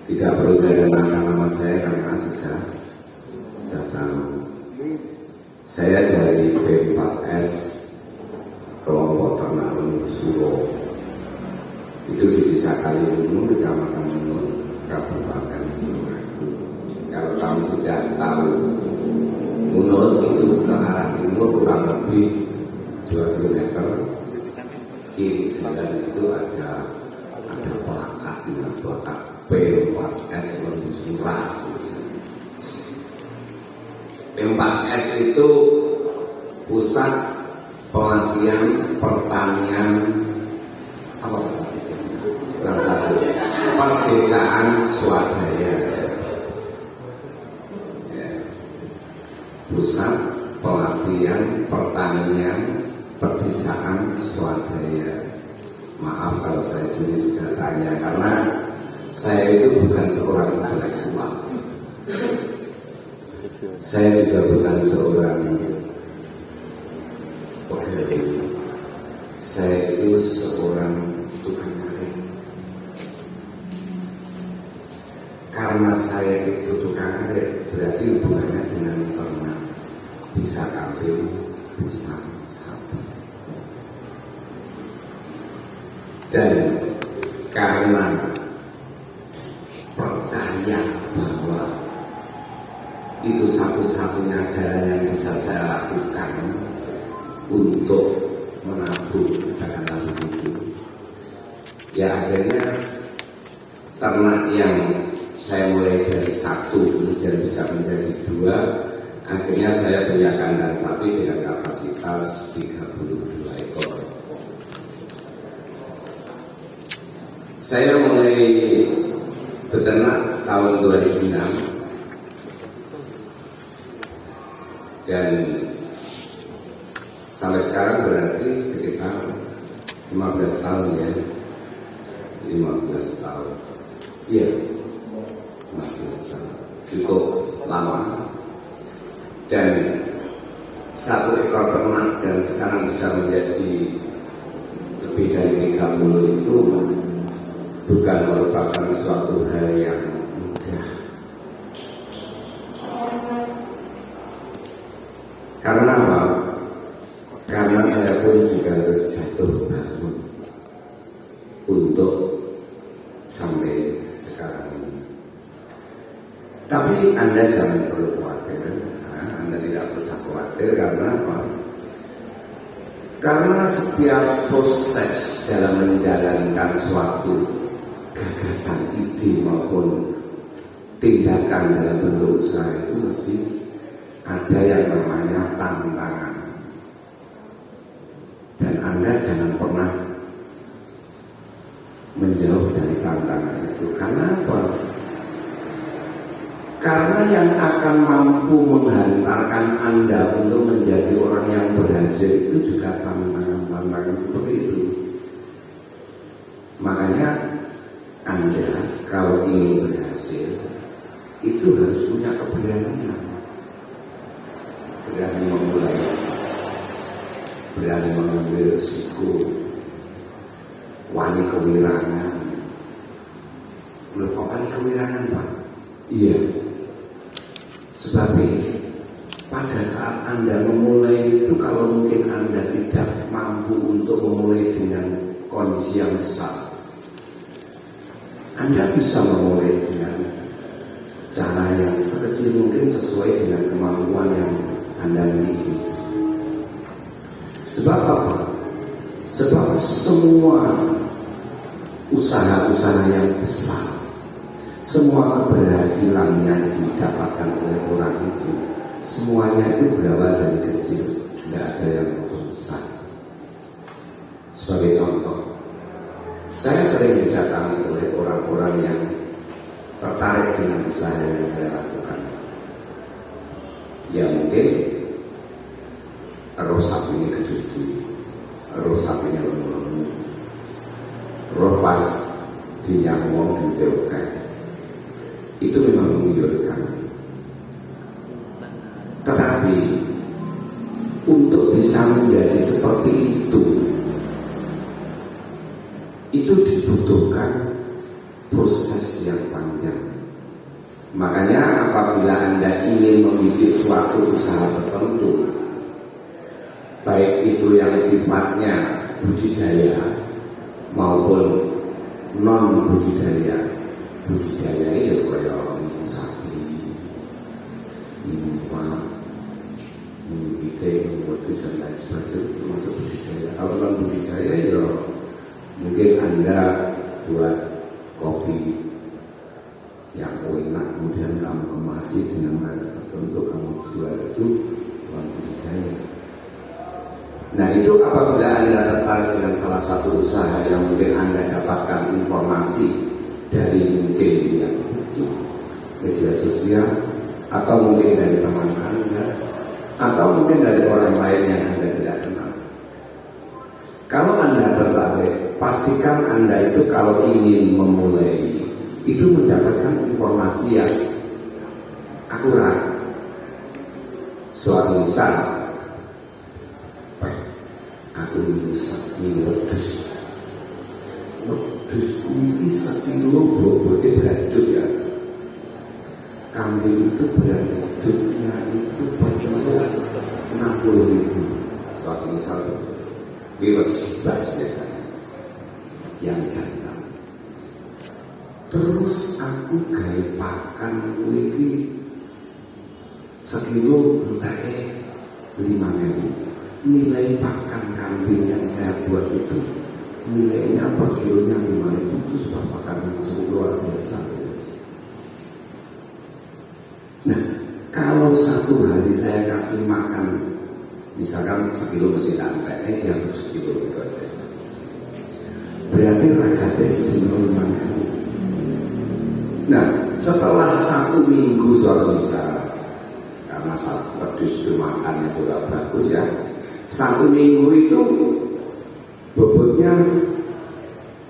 Tidak perlu saya kenalkan nama saya karena sudah tahu. Saya dari B4S kelompok ternak Lenur Suro. Itu di Desa Kaliwungu, Kecamatan Lenur, Kabupaten Tulungagung. Kalau kamu sudah tahu Munur itu ke arah timur kurang lebih 2 km. Kiri jalan itu ada plakat B4S Lenur Suro. B4S itu pusat pelatihan pertanian perdesaan swadaya. Pusat pelatihan pertanian perdesaan swadaya. Maaf kalau saya sendiri juga tanya, karena saya itu bukan seorang intelektual. Saya juga bukan seorang pegawai. Saya itu seorang tukang karet. Karena saya itu tukang karet, berarti hubungannya dengan ternak. Bisa kambing, bisa sapi. Dan karena percaya bahwa itu satu-satunya jalan yang bisa saya lakukan untuk menabung dalam hidup. Ya akhirnya ternak yang saya mulai dari 1 kemudian bisa menjadi 2, akhirnya saya punya kandang sapi dengan kapasitas 32 ekor. Saya mulai beternak tahun 2006 dan sampai sekarang berarti sekitar 15 tahun ya. 15 tahun. Iya. 15 tahun. Cukup lama. Dan 1 ekor ternak dan sekarang bisa menjadi lebih dari 30 itu bukan merupakan suatu hal yang mudah. Karena apa? Karena saya pun juga harus jatuh bangun untuk sampai sekarang ini. Tapi Anda jangan perlu khawatir. Anda tidak usah khawatir karena apa? Karena setiap proses dalam menjalankan suatu gagasan, ide maupun tindakan dalam bentuk usaha itu mesti ada yang namanya tantangan. Dan Anda jangan pernah menjauh dari tantangan itu. Karena apa? Karena yang akan mampu menghantarkan Anda untuk menjadi orang yang berhasil itu juga tantangan-tantangan seperti itu. Makanya Anda kalau ingin berhasil itu harus punya keberanian. Berani memulai, berani mengambil risiko, wani kewirangan. Kok wani kewirangan Pak? Iya. Sebab pada saat Anda memulai itu, kalau mungkin Anda tidak mampu untuk memulai dengan kondisi yang besar, Anda bisa memulai dengan cara yang sekecil mungkin sesuai dengan kemampuan yang Anda miliki. Sebab apa? Sebab semua usaha-usaha yang besar, semua keberhasilan yang didapatkan oleh orang itu, semuanya itu berawal dari kecil, tidak ada yang besar. Sebagai contoh, saya sering didatangi oleh orang-orang yang tertarik dengan usaha yang saya lakukan. Ya mungkin roh sapinya kecucu, roh sapinya lemu-lemu, roh pas dinyamong diteokai, itu memang menggiurkan. Tetapi untuk bisa menjadi seperti itu dibutuhkan proses yang panjang. Makanya apabila Anda ingin membidik suatu usaha tertentu, baik itu yang sifatnya budidaya maupun non budidaya, budidaya itu kayak sapi, ini ikan, wedus dan lain sebagainya termasuk budidaya. Kalau non budidaya ya mungkin Anda buat kopi yang enak, kemudian kamu kemasi dengan merek tertentu, kamu jual, itu non budidaya. Nah itu apabila Anda tertarik dengan salah satu usaha yang mungkin Anda dapatkan informasi dari mungkin yang media sosial, atau mungkin dari teman Anda, atau mungkin dari orang lain yang Anda tidak kenal. Kalau Anda tertarik, pastikan Anda itu kalau ingin memulai itu mendapatkan informasi yang akurat. Suatu misal, aku ini wedus ini sekilo bobotnya berhidup ya. Kambing itu berhidupnya itu per kilo 60.000. Suatu misal, lewat 11 biasanya yang jantan. Terus aku gawe pakan iki sekilo entah 5.000. Nilai pakan kambing yang saya buat itu nilainya per kilonya 5.000, itu sudah pakan yang cukup luar biasa. Nah, kalau satu hari saya kasih makan misalkan sekilo mesin antek, dia harus sekilo itu aja. Berarti ragatnya sedino 5.000. Nah, setelah 1 minggu suatu misal, karena pedus itu makannya juga bagus ya, 1 minggu itu bobotnya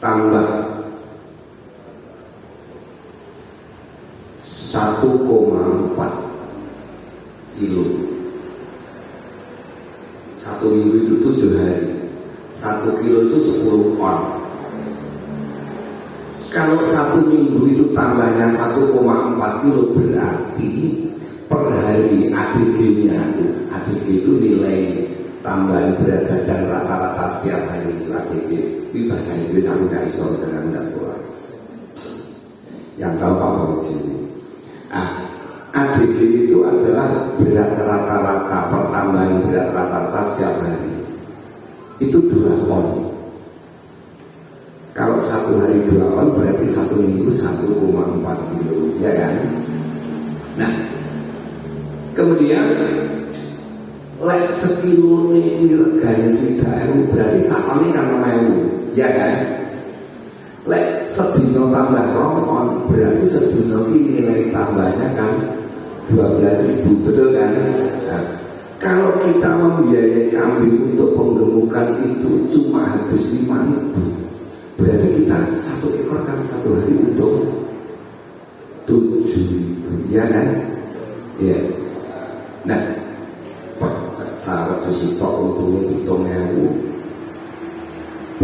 tambah 1,4 kilo. 1 minggu itu 7 hari. 1 kilo itu 10 on. Kalau 1 minggu itu tambahnya 1,4 kilo, berarti per hari ADG-nya, ADG itu nilai tambahan berat badan rata-rata setiap hari itu ADG. Ini bahasa Inggris aku gak iso dengan mudah sekolah. Yang tahu Pak Fauzi. ADG itu adalah berat rata-rata, pertambahan berat rata-rata setiap hari. Itu 2 on. Kalau 1 hari 2 on berarti 1 minggu 1,4 kilo, ya kan? Nah, kemudian lek sekilo ini reganya 1.000, berarti sakone kan 6.000, ya kan? Lek sedino tambah 2 on, berarti sedino ini nilai tambahnya kan 12.000, betul kan? Nah, kalau kita membiayai kambing untuk penggemukan itu cuma habis 5.000, berarti kita 1 ekor kan 1 hari untuk 7.000, ya kan? Iya. Nah, sahabat disitok untungnya 7.000,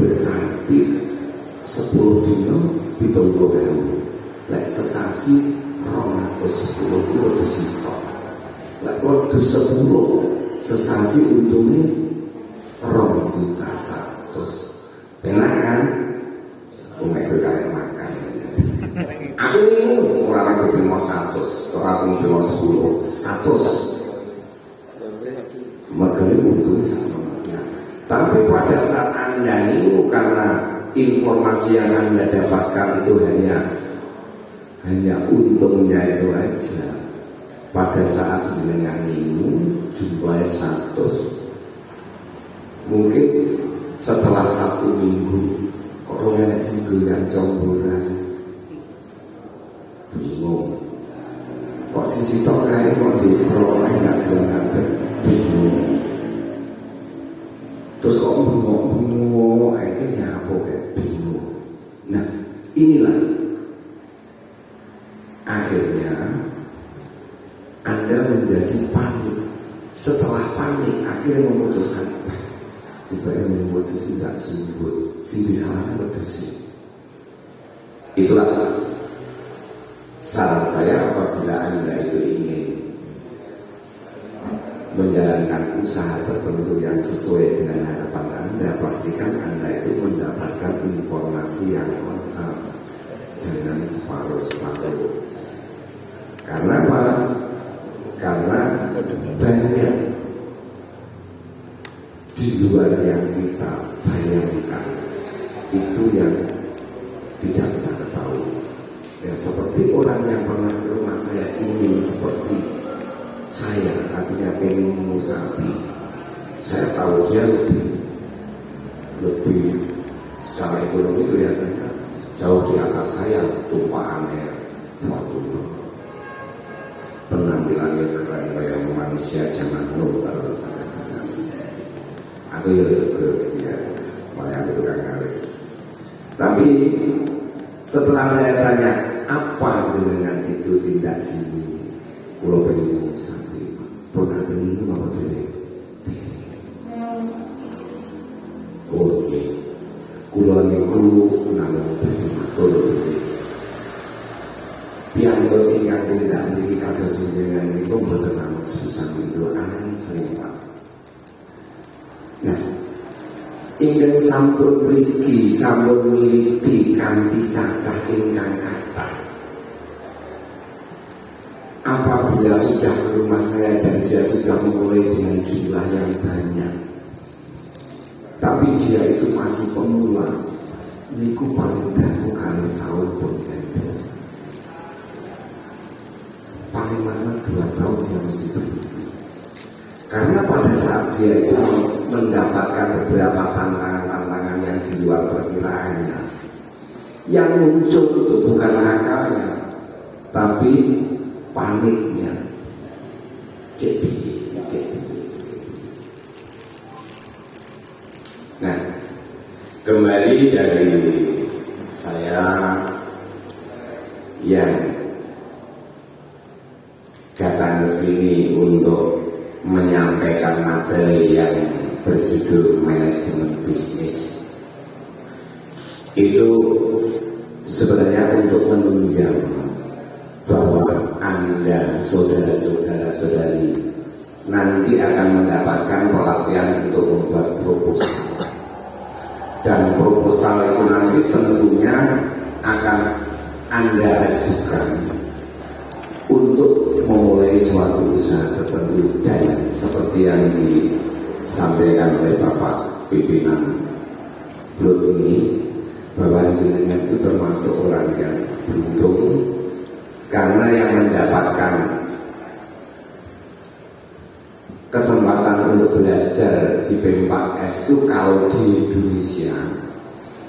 berarti 10 dino 7.000. Lek sesasi 210 kilo disitok. Lek wedhus 10 sesasi untungnya 2.100.000. Enak kan? Umai berkaya makan. Aku ini orang aku terima 100, orang aku terima 10, 100. Makanya untungnya sama. Tapi pada saat Anda ini karena informasi yang Anda dapatkan itu hanya untungnya itu aja. Pada saat jenengan minum jumlahnya 100, mungkin setelah 1 minggu kok orang yang singgulan comboran bingung, kok sisi tok kae kok diperoleh nggak gelem bingung, terus kok bengok ini apa kayak bingung. Nah inilah akhirnya Anda menjadi panik. Setelah panik akhirnya memutuskan tiba yang memutus tidak subur, sing disalahkan berdesi. Itulah saran saya apabila Anda itu ingin menjalankan usaha tertentu yang sesuai dengan harapan Anda, pastikan Anda itu mendapatkan informasi yang lengkap, jangan separuh-separuh. Karena apa? Karena banyak di luar yang kita bayangkan itu yang tidak kita ketahui. Ya, seperti orang yang pernah ke rumah saya ingin seperti saya, artinya pengen minum sapi. Saya tahu dia lebih secara ekonomi kelihatannya jauh di atas saya, tumpahannya Fortuner, penampilannya keren kayak manusia zaman Nuh. Aku ya ya, malah aku tukang kali. Tapi setelah saya tanya apa jenengan itu tindak sini, kalau pengen sapi, pernah pengen mau diri. Oke, kulo niku namung dadi matur diri. Piyambak ingkang tindak niki kados jenengan niku boten namung susah itu angen sering. Nah, ingkang sampun mriki sampun miliki kanthi cacah ingkang kathah. Apabila sudah ke rumah saya dan dia sudah memulai dengan jumlah yang banyak, tapi dia itu masih pemula, niku paling dalu kali tahun pun gendong. Paling lama 2 tahun dia mesti berhenti. Karena pada saat dia itu mendapatkan beberapa tantangan-tantangan yang di luar perkiraannya, yang muncul itu bukan akalnya, tapi paniknya. Nah, kembali dari saya yang datang ke sini untuk menyampaikan materi yang berjudul manajemen bisnis, itu sebenarnya untuk menunjang bahwa Anda, saudara-saudari, nanti akan mendapatkan pelatihan untuk membuat proposal. Dan proposal itu nanti tentunya akan Anda ajukan untuk memulai suatu usaha tertentu. Dan seperti yang disampaikan oleh Bapak pimpinan blog ini, bahwa jenengan itu termasuk orang yang beruntung, karena yang mendapatkan kesempatan untuk belajar di P4S itu kalau di Indonesia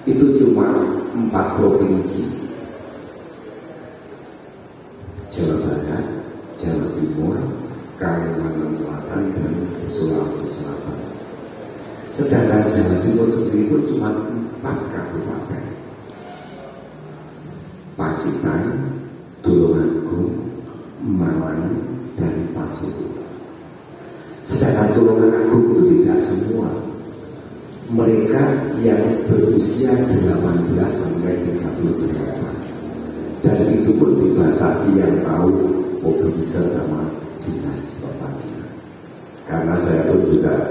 itu cuma 4 provinsi: Jawa Barat, Jawa Timur, Kalimantan Selatan, dan Sulawesi Selatan. Sedangkan Jawa Timur sendiri pun cuma 4 kabupaten: Pacitan, Tulungagung, Malang, dan Pasuruan. Sedangkan Tulungagung itu tidak semua. Mereka yang berusia 18 sampai 38. Dan itu pun dibatasi yang tahu bisa sama dinas pertanian. Karena saya pun juga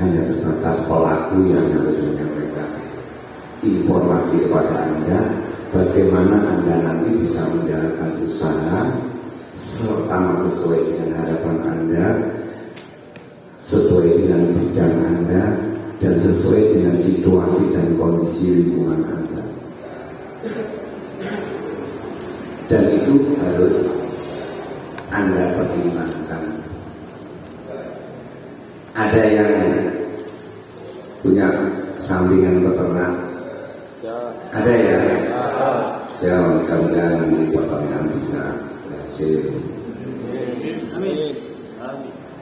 hanya sebatas pelaku yang harus menyampaikan informasi kepada Anda, bagaimana Anda nanti bisa menjalankan usaha serta sesuai dengan harapan Anda, sesuai dengan bidang Anda, dan sesuai dengan situasi dan kondisi lingkungan Anda. Dan itu harus Anda pertimbangkan. Ada yang punya sampingan peternak? Ada ya? Saya mudah-mudahan nanti pertanyaan bisa berhasil.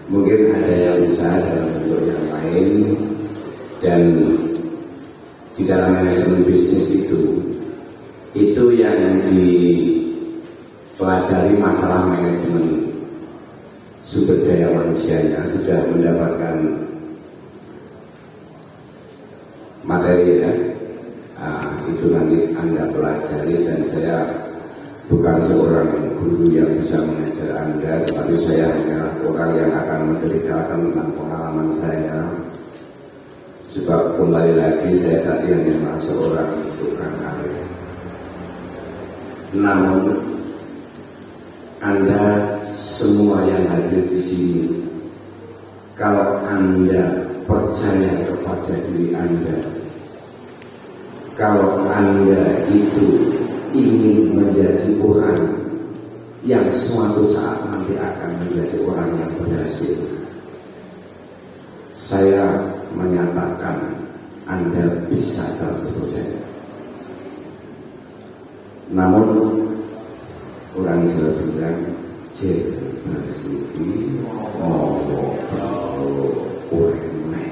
Mungkin ada yang usaha dalam bentuk yang lain, dan di dalam manajemen bisnis itu yang dipelajari masalah manajemen sumber daya manusianya, sudah mendapatkan materi ya. Itu nanti Anda pelajari, dan saya bukan seorang guru yang bisa mengajar Anda, tetapi saya hanya orang yang akan menceritakan tentang pengalaman saya. Sebab kembali lagi saya tadi hanya seorang tukang alir. Namun Anda semua yang hadir di sini, kalau Anda percaya kepada diri Anda, kalau Anda itu ingin menjadi orang yang suatu saat nanti akan menjadi orang yang berhasil, saya menyatakan Anda bisa 100%. Namun orang selalu bilang bersiki ngomong remeh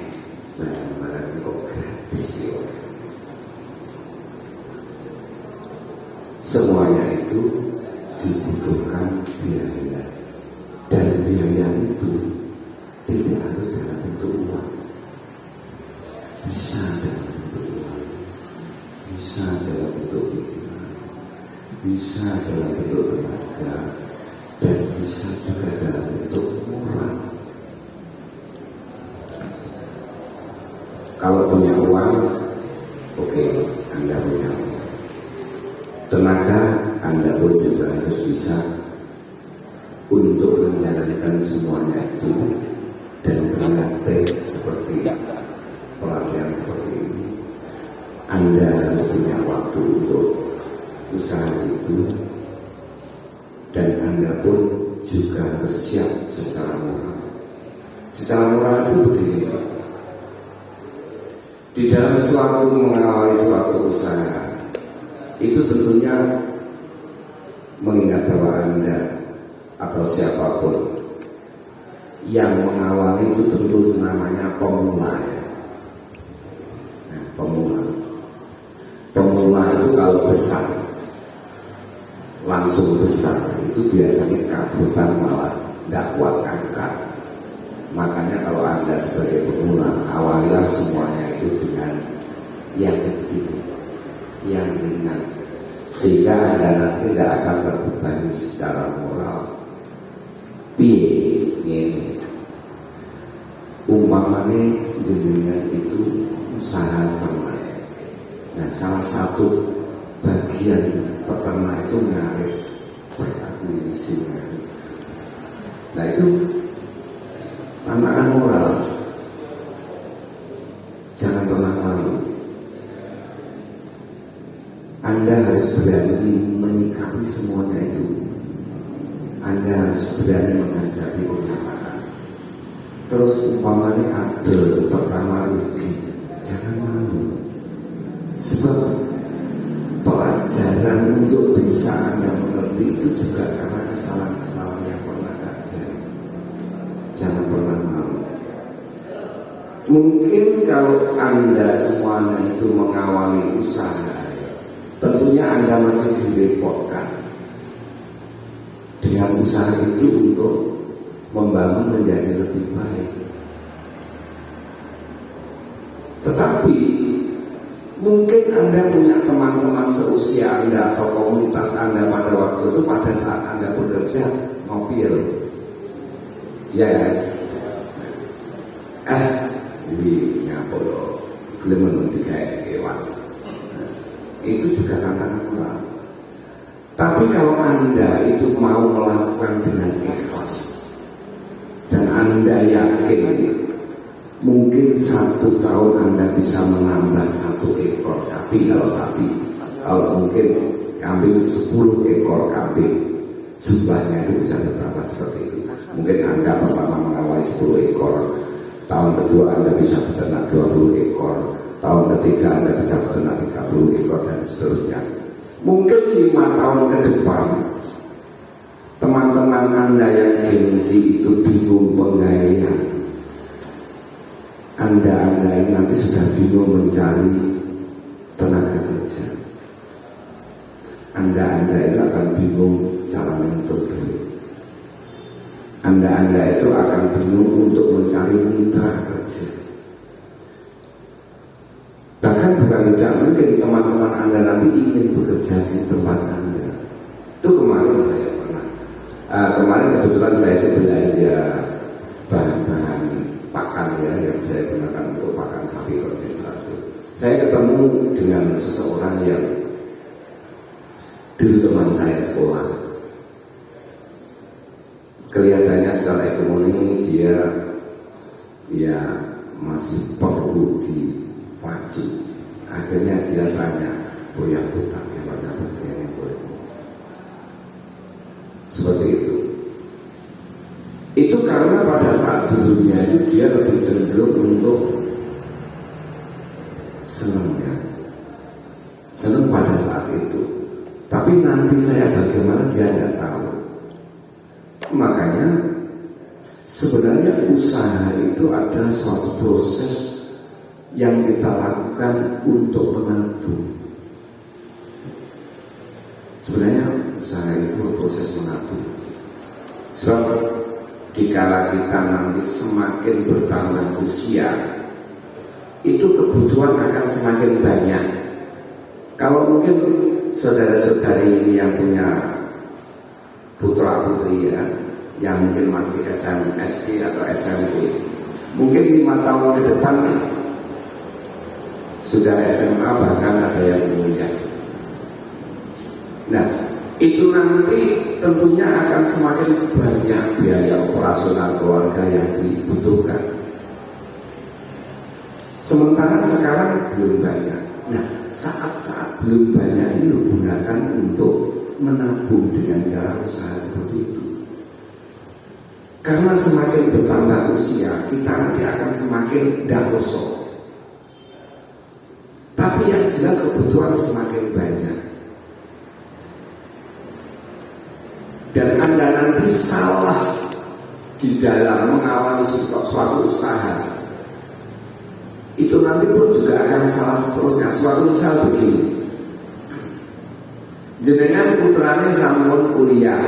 barang-barang kok gratis ya. Semuanya itu dibutuhkan biaya, dan biaya itu tidak harus dalam bentuk uang, bisa dalam bentuk uang, bisa dalam bentuk pikiran, bisa dalam bentuk tenaga, dan bisa juga dalam bentuk moral. Kalau punya uang, oke, Anda punya uang. Tenaga Anda pun juga harus bisa untuk menjalankan semuanya itu dan berlatih seperti pelatihan seperti ini. Anda harus punya waktu untuk usaha itu, dan Anda pun juga harus siap secara moral. Secara moral itu begini, di dalam suatu mengawali suatu usaha itu tentunya mengingat bahwa Anda atau siapapun yang mengawali itu tentu namanya pemula. Nah, pemula itu kalau besar, langsung besar, itu biasanya kabutan malah tidak kuat angkat. Makanya kalau Anda sebagai pemula, awalilah semuanya itu dengan yang kecil, yang ringan, sehingga Anda nanti tidak akan terbebani secara moral. Ini umpamanya jenengan itu usaha ternak. Nah, salah satu bagian peternak itu ngarit berlaku ini singa. Nah, itu tantangan moral. Jangan pernah malu. Anda harus berani menyikapi semuanya itu. Anda harus berani menghadapi kenyataan. Terus umpamanya ada pertama rugi, jangan malu. Sebab pelajaran untuk bisa Anda mengerti itu juga karena kesalahan-kesalahan yang pernah ada. Jangan pernah malu. Mungkin kalau Anda semuanya itu mengawali usaha, tentunya Anda masih direpotkan dengan usaha itu untuk membangun menjadi lebih baik. Tetapi mungkin Anda punya teman-teman seusia Anda atau komunitas Anda pada waktu itu, pada saat Anda bekerja ngopi ya, ya ini nyapa loh, gelem tiga hewan. Itu juga tantangan moral. Tapi kalau Anda itu mau melakukan dengan ikhlas dan Anda yakin mungkin 1 tahun Anda bisa menambah 1 ekor sapi, kalau sapi, kalau mungkin kambing 10 ekor kambing, jumlahnya itu bisa berapa seperti itu. Mungkin Anda pertama mengawali 10 ekor, tahun kedua Anda bisa beternak 20 ekor, tahun ketiga Anda bisa beternak 30 ekor dan seterusnya. Mungkin 5 tahun ke depan teman-teman Anda yang gengsi itu bingung penggayaan. Anda ini nanti sudah bingung mencari tenaga kerja. Anda itu akan bingung cara menentukan duit. Anda itu akan bingung untuk mencari mitra kerja. Bahkan bukan tidak mungkin teman-teman Anda nanti ingin bekerja di tempat Anda. Itu kemarin saya pernah. Kemarin kebetulan saya itu belanja bahan-bahan pakan ya yang saya gunakan untuk pakan sapi konsentrat itu. Saya ketemu dengan seseorang yang dulu teman saya sekolah. Kelihatannya secara ekonomi dia ya masih perlu dipacu. Akhirnya dia tanya, "Boya hutang yang dapat kayaknya boleh." Seperti itu. Itu karena pada saat dulunya itu dia lebih cenderung untuk senang ya, senang pada saat itu. Tapi nanti saya bagaimana dia tidak tahu. Makanya sebenarnya usaha itu adalah suatu proses yang kita lakukan untuk menabung. Sebenarnya usaha itu proses menabung. Sebab dikala kita nanti semakin bertambah usia, itu kebutuhan akan semakin banyak. Kalau mungkin saudara-saudari ini yang punya putra putri ya, yang mungkin masih SD atau SMP, mungkin 5 tahun ke depan sudah SMA, bahkan ada yang kuliah. Nah, itu nanti tentunya akan semakin banyak biaya operasional keluarga yang dibutuhkan. Sementara sekarang belum banyak. Nah, saat-saat belum banyak ini digunakan untuk menabung dengan cara usaha seperti itu. Karena semakin bertambah usia, kita nanti akan semakin dakosok. Tapi yang jelas kebutuhan semakin banyak. Dan Anda nanti salah di dalam mengawali suatu usaha, itu nanti pun juga akan salah seterusnya. Suatu misal begini, jenengan putrane sampun kuliah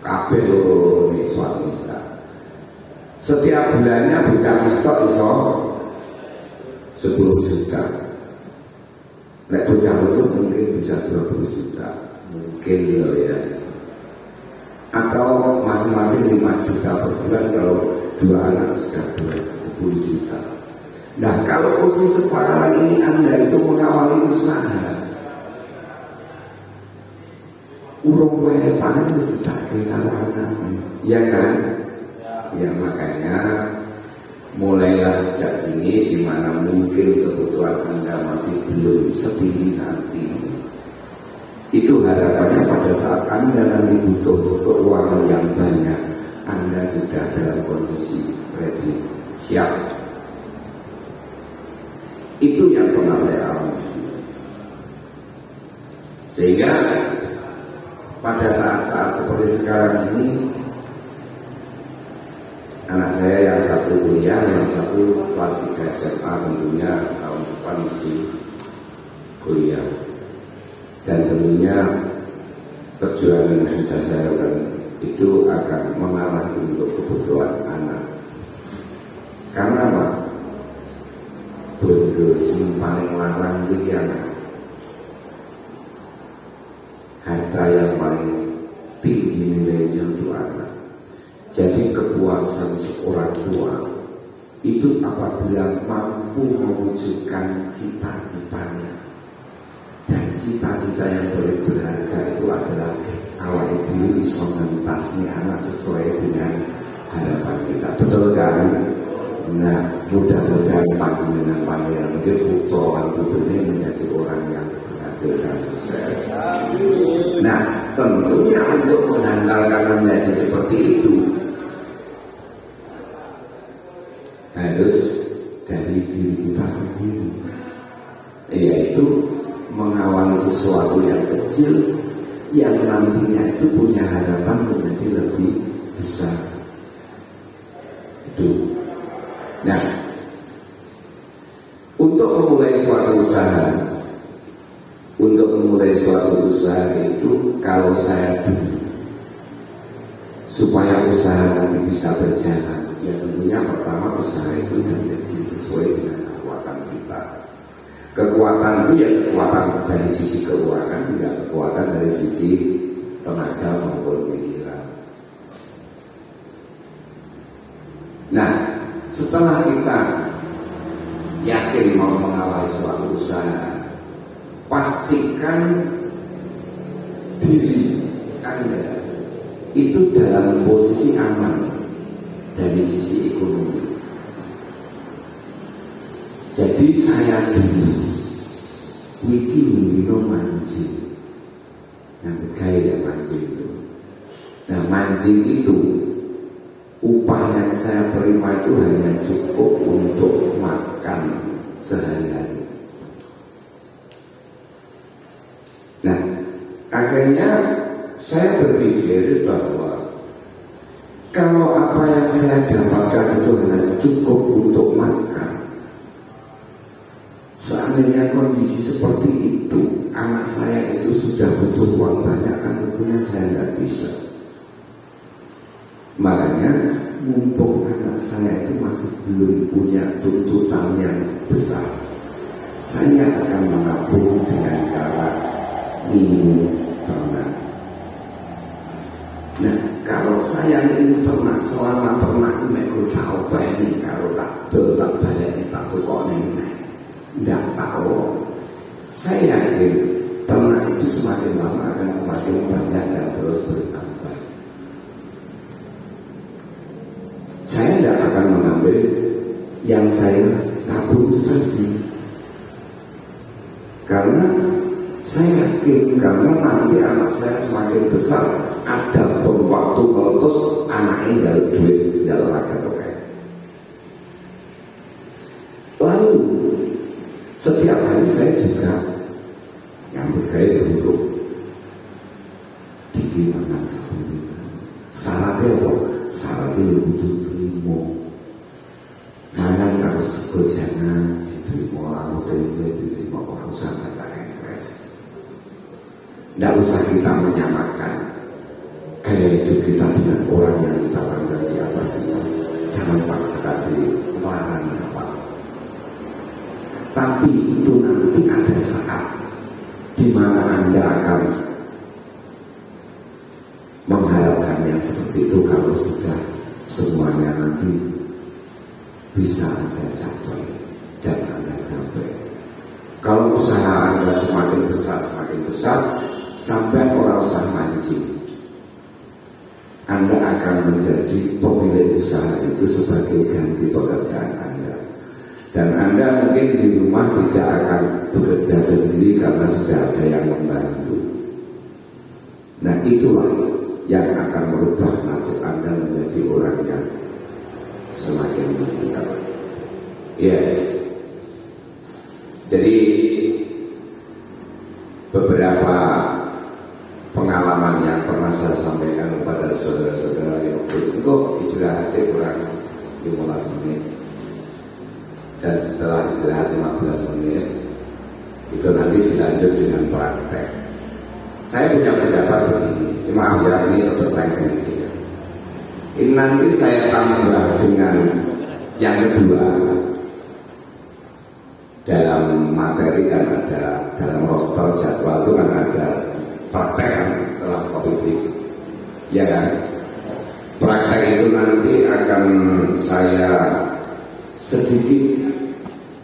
kabeh loro nih, suatu misal setiap bulannya bocah sitok iso 10 juta. Nek bocah loro mungkin bisa 20 juta mungkin loh ya, atau masing-masing 5 juta per bulan kalau 2 anak sudah 20 juta. Nah, kalau posisi sekarang ini Anda itu mengawali usaha, urung wae panen mesti tak karo anak, ya kan? Ya makanya mulailah sejak sini, di mana mungkin kebutuhan Anda masih belum setinggi nanti. Itu harapannya pada saat Anda nanti butuh keuangan yang banyak, Anda sudah dalam kondisi ready, siap. Itu yang pernah saya alami. Sehingga pada saat-saat seperti sekarang ini, anak saya yang satu kuliah, yang satu kelas 3 SMA, tentunya tahun depan mesti kuliah. Dan tentunya perjuangan yang sudah saya lakukan itu akan mengarah untuk kebutuhan anak. Karena apa? Bondo sing paling larang iki anak. Harta yang paling tinggi nilainya untuk anak. Jadi kepuasan seorang tua itu apabila mampu mewujudkan cita-citanya. Dan cita-cita yang paling berharga itu adalah awal diri bisa mengentasnya anak sesuai dengan harapan kita. Betul kan? Nah, mudah-mudahan panjenengan panjenengan mungkin putra putrinya menjadi orang yang berhasil dan sukses. Nah, tentunya untuk mengandalkan menjadi seperti itu harus dari diri kita sendiri, yaitu mengawali sesuatu yang kecil yang nantinya itu punya harapan menjadi lebih besar. Itu. Nah, untuk memulai suatu usaha itu kalau saya supaya usaha nanti bisa berjalan, ya tentunya pertama usaha itu harus sesuai dengan kekuatan kita. Kekuatan itu ya kekuatan dari sisi keuangan, tidak kekuatan dari sisi tenaga maupun pikiran. Nah, setelah kita yakin mau mengawali suatu usaha, pastikan diri Anda itu dalam posisi aman dari sisi ekonomi. Jadi saya dulu wiki mino mancing, yang bergaya mancing itu. Nah, mancing itu upah yang saya terima itu hanya cukup untuk makan sehari-hari. Nah, akhirnya saya berpikir bahwa kalau apa yang saya dapatkan itu hanya cukup untuk makan, seandainya kondisi seperti itu, anak saya itu sudah butuh uang banyak, kan tentunya saya tidak bisa. Makanya mumpung anak saya itu masih belum punya tuntutan yang besar, saya akan menabung dengan cara ilmu ternak. Nah, kalau saya ilmu ternak selama ternak itu tahu ini kalau tak balik tak tukok nenek, tidak tahu. Saya yakin ternak itu semakin lama akan semakin banyak dan terus bertambah. Saya tidak akan mengambil yang saya tabung itu tadi, karena saya yakin karena nanti anak saya semakin besar, ada waktu meletus anaknya jalur duit, jalur raga toke. Lalu setiap hari saya juga yang bergaya buruk dikirimkan sabun. Syaratnya apa? Syaratnya butuh terima. Mangan harus sego jangan diterima, lalu diterima, orang usah baca Inggris. Tidak usah kita menyamakan gaya hidup kita dengan orang yang kita pandang di atas kita. Jangan paksakan diri, melarang apa. Tapi itu nanti ada saat di mana Anda akan mengharapkan yang seperti itu kalau sudah semuanya nanti bisa Anda capai dan Anda capai. Kalau usaha Anda semakin besar, sampai orang usaha mancing, Anda akan menjadi pemilik usaha itu sebagai ganti pekerjaan Anda. Dan Anda mungkin di rumah tidak akan bekerja sendiri karena sudah ada yang membantu. Nah, itulah yang akan merubah nasib Anda menjadi orang yang semakin mulia. Ya. Jadi beberapa pengalaman yang pernah saya sampaikan kepada saudara-saudara yang untuk istirahatnya kurang 15 menit, dan setelah istirahat 15 menit itu nanti dilanjut dengan praktek. Saya punya pendapat begini, maaf ya, ini untuk lain ini nanti saya tambah dengan yang kedua. Dalam materi kan ada, dalam roster jadwal itu kan ada praktek kan setelah kopi break, ya kan? Praktek itu nanti akan saya sedikit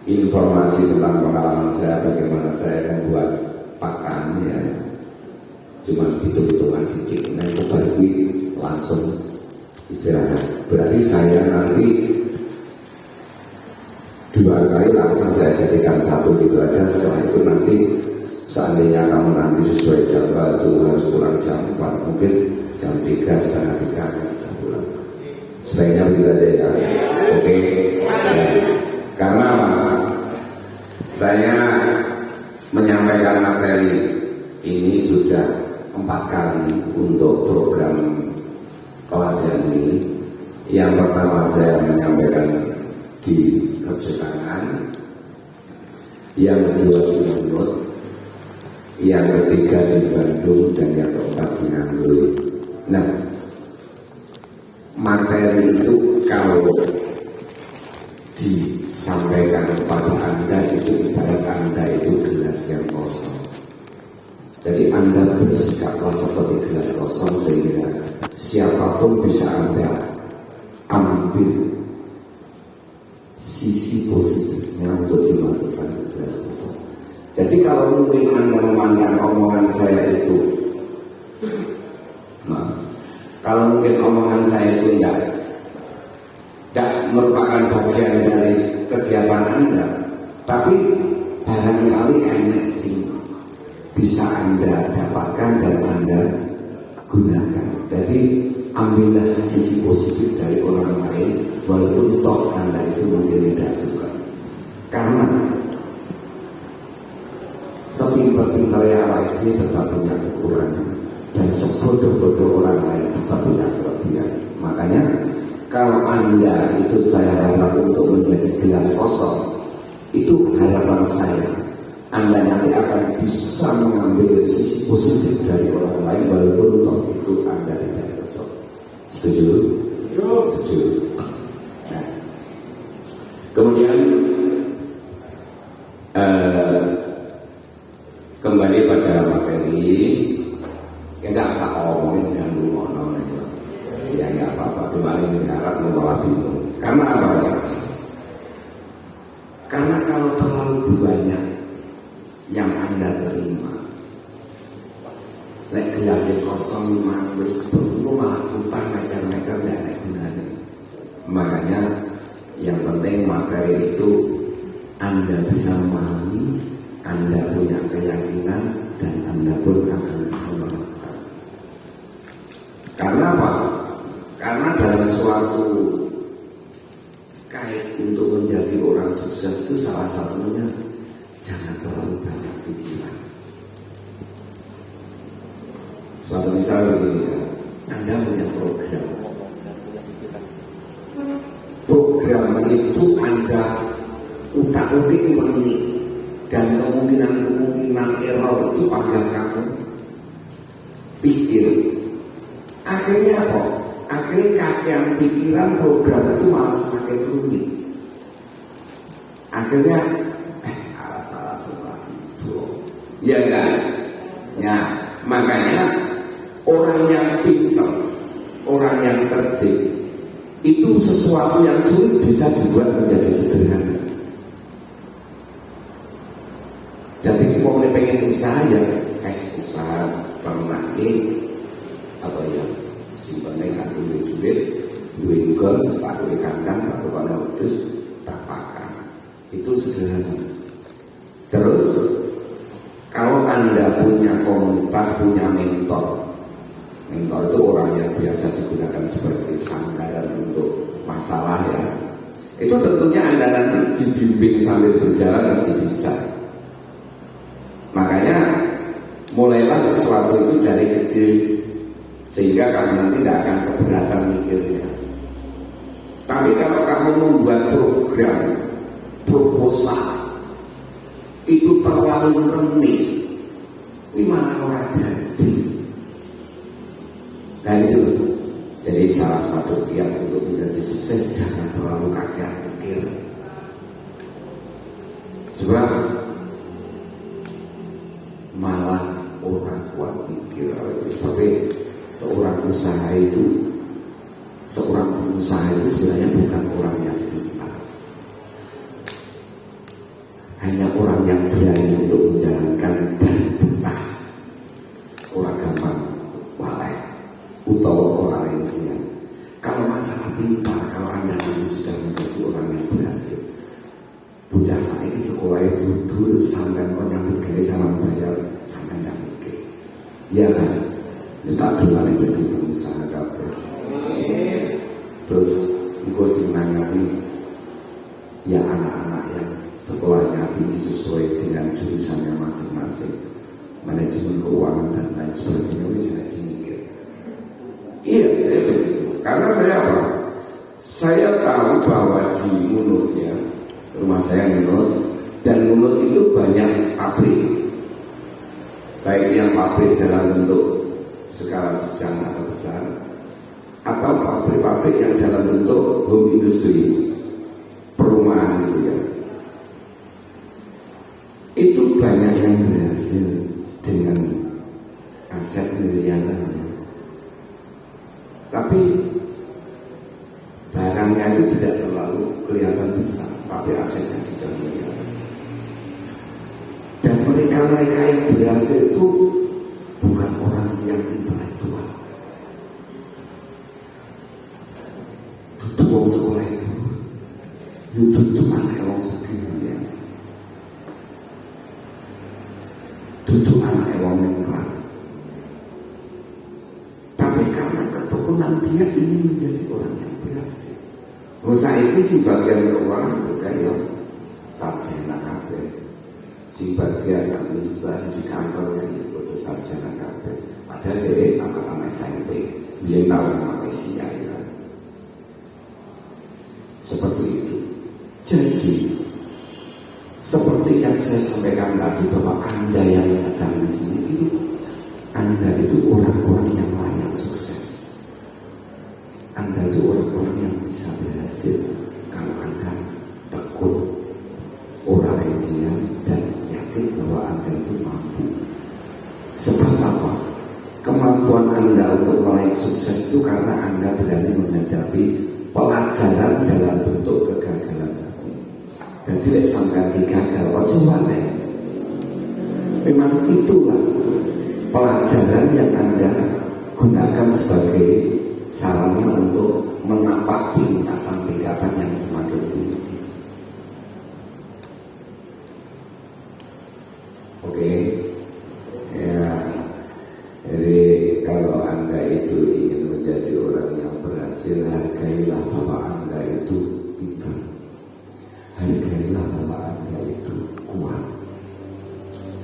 informasi tentang pengalaman saya, bagaimana saya membuat pakan, ya. Cuma hitung-hitungan dikit, nah itu bagi langsung istirahat. Berarti saya nanti 2 kali langsung saya jadikan 1 gitu aja. Setelah itu nanti seandainya kamu nanti sesuai jadwal itu harus pulang jam 4, mungkin jam 3, setengah 3 akan sudah pulang. Sebaiknya begitu aja ya. Oke. Karena saya menyampaikan materi ini sudah 4 kali untuk program pelatihan ini. Yang pertama saya menyampaikan di Kejetangan, yang kedua di Bunut, yang ketiga di Bandung, dan yang keempat di Nganggul. Nah, materi itu kalau disampaikan kepada Anda itu ibarat Anda itu gelas yang kosong. Jadi Anda bersikaplah seperti gelas kosong sehingga siapapun bisa Anda ambil sisi positifnya untuk dimasukkan ke gelas kosong. Jadi kalau mungkin Anda memandang omongan saya itu, kalau mungkin omongan saya itu tidak merupakan bagian dari kegiatan Anda, tapi barangkali enak sih bisa Anda dapatkan dan Anda gunakan. Jadi ambillah sisi positif dari orang lain, walaupun toh Anda itu mungkin tidak suka. Karena sepintar-pintarnya awak ini tetap punya kekurangan, dan sebodoh-bodoh orang lain tetap punya kelebihan. Makanya kalau Anda itu saya harap untuk menjadi gelas kosong, itu harapan saya. Anda nanti akan bisa mengambil sisi positif dari orang lain, walaupun toh itu Anda tidak cocok. Setuju? Setuju. Nah, kemudian kembali pada materi, ya nggak tak omongin yang dulu aja. Ya nggak apa-apa, kembali mengharap mengolah bingung. Karena apa ya? Karena kalau terlalu banyak yang Anda terima, lek gelasnya kosong mangus perlu malah utang ngajar-ngajar dan naik gunanya. Makanya yang penting materi itu Anda bisa memahami, Anda punya keyakinan, dan Anda pun akan melakukan. Karena apa? Karena dalam suatu kait untuk menjadi orang sukses itu salah satunya jangan terlalu banyak pikiran. Suatu misal begini ya, Anda punya program. Program itu Anda utak-utik menit, dan kemungkinan error itu pada kamu pikir. Akhirnya apa? Akhirnya kakean pikiran, program itu malah semakin rumit. Akhirnya salah itu, ya kan? Ya, makanya orang yang pintar, orang yang cerdik, itu sesuatu yang sulit bisa dibuat menjadi sederhana. Jadi mau pengen usaha ya, usaha ternak apa ya, simpannya nggak duit, duit tak duit kandang, tak duit wedus, tak pakan, itu sederhana. Terus kalau Anda punya komunitas, punya mentor itu orang yang biasa digunakan sebagai sandaran untuk masalah ya, itu tentunya Anda nanti dibimbing sambil berjalan pasti bisa. Makanya mulailah sesuatu itu dari kecil, sehingga kamu nanti tidak akan keberatan mikirnya. Tapi kalau kamu membuat program, proposal itu terlalu rumit, ini malah orang jadi. Nah itu jadi salah satu kiat untuk menjadi sukses, jangan terlalu kaget mikir. Sebab malah orang kuat mikir. Sebab seorang pengusaha itu sebenarnya bukan orang yang pintar, hanya orang yang berani untuk menjalankan dan betah. Orang gampang walai utawa orang lainnya. Kalau masalah pintar, kalau Anda sudah menjadi orang yang berhasil, bocah saya di sekolah itu dulu sampai kau nyambut gaya sama bayar sampai tidak mikir, ya kan? Ini tak cuma jadi pengusaha kafe. Terus engkau senangi ya anak-anak yang sekolahnya tinggi sesuai dengan jurusannya masing-masing, manajemen keuangan dan lain sebagainya. Saya mikir, iya saya begitu. Karena saya apa? Saya tahu bahwa di Munurnya, rumah saya Munur, dan Munur itu banyak pabrik, baik yang pabrik dalam bentuk skala sedang atau besar, atau pabrik-pabrik yang dalam bentuk home industry, perumahan gitu ya. Itu banyak yang berhasil dengan aset miliaran. Tapi barangnya itu tidak terlalu kelihatan besar, tapi asetnya sudah miliaran. Dan mereka-mereka yang berhasil itu bukan orang yang intelektual. Tutup wong sekolah itu tutup anak wong sugih, tutup anak wong mengklan. Tapi karena ketekunan dia ingin menjadi orang yang berhasil. Saiki sing bagian keuangan saya sarjana kabeh. Sing bagian administrasi di kantornya itu sarjana kabeh. Padahal dia anak-anak SMP, dia tahu Malaysia ya. Seperti itu. Jadi seperti yang saya sampaikan tadi bahwa Anda yang datang di sini itu Anda itu orang-orang yang layak sukses. Anda itu orang-orang yang bisa berhasil kalau Anda tekun, original dan yakin bahwa Anda itu mampu. Sebab apa? Kemampuan Anda untuk meraih sukses itu karena Anda berani menghadapi pelajaran dalam bentuk kegagalan tadi. Jadi lek sampeyan gagal, ojo maneh. Memang itulah pelajaran yang Anda gunakan sebagai sarana untuk menapak tingkatan-tingkatan yang semakin tinggi. Oke, ya. Jadi kalau Anda itu ingin menjadi orang yang berhasil, hargailah bahwa Anda itu pintar, hargailah bahwa Anda itu kuat,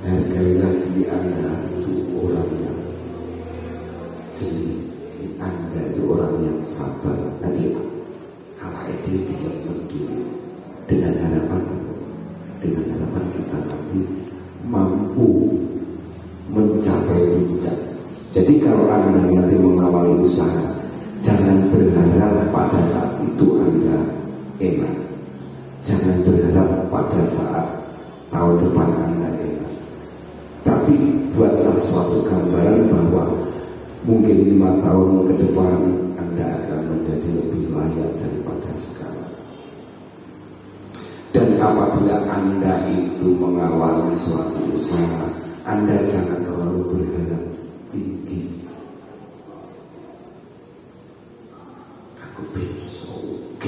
hargailah diri Anda itu orang yang jeli, Anda itu orang yang sabar. Tadi apa itu tidak tentu dengan harapan kita nanti mampu mencapai puncak. Jadi kalau Anda nanti mengawali usaha, jangan berharap pada saat itu Anda enak. Jangan berharap pada saat tahun depan Anda enak. Tapi buatlah suatu gambaran bahwa mungkin 5 tahun ke depan Anda akan menjadi lebih layak daripada sekarang. Dan apabila Anda itu mengawali suatu usaha, Anda jangan terlalu berharap tinggi. Aku besok,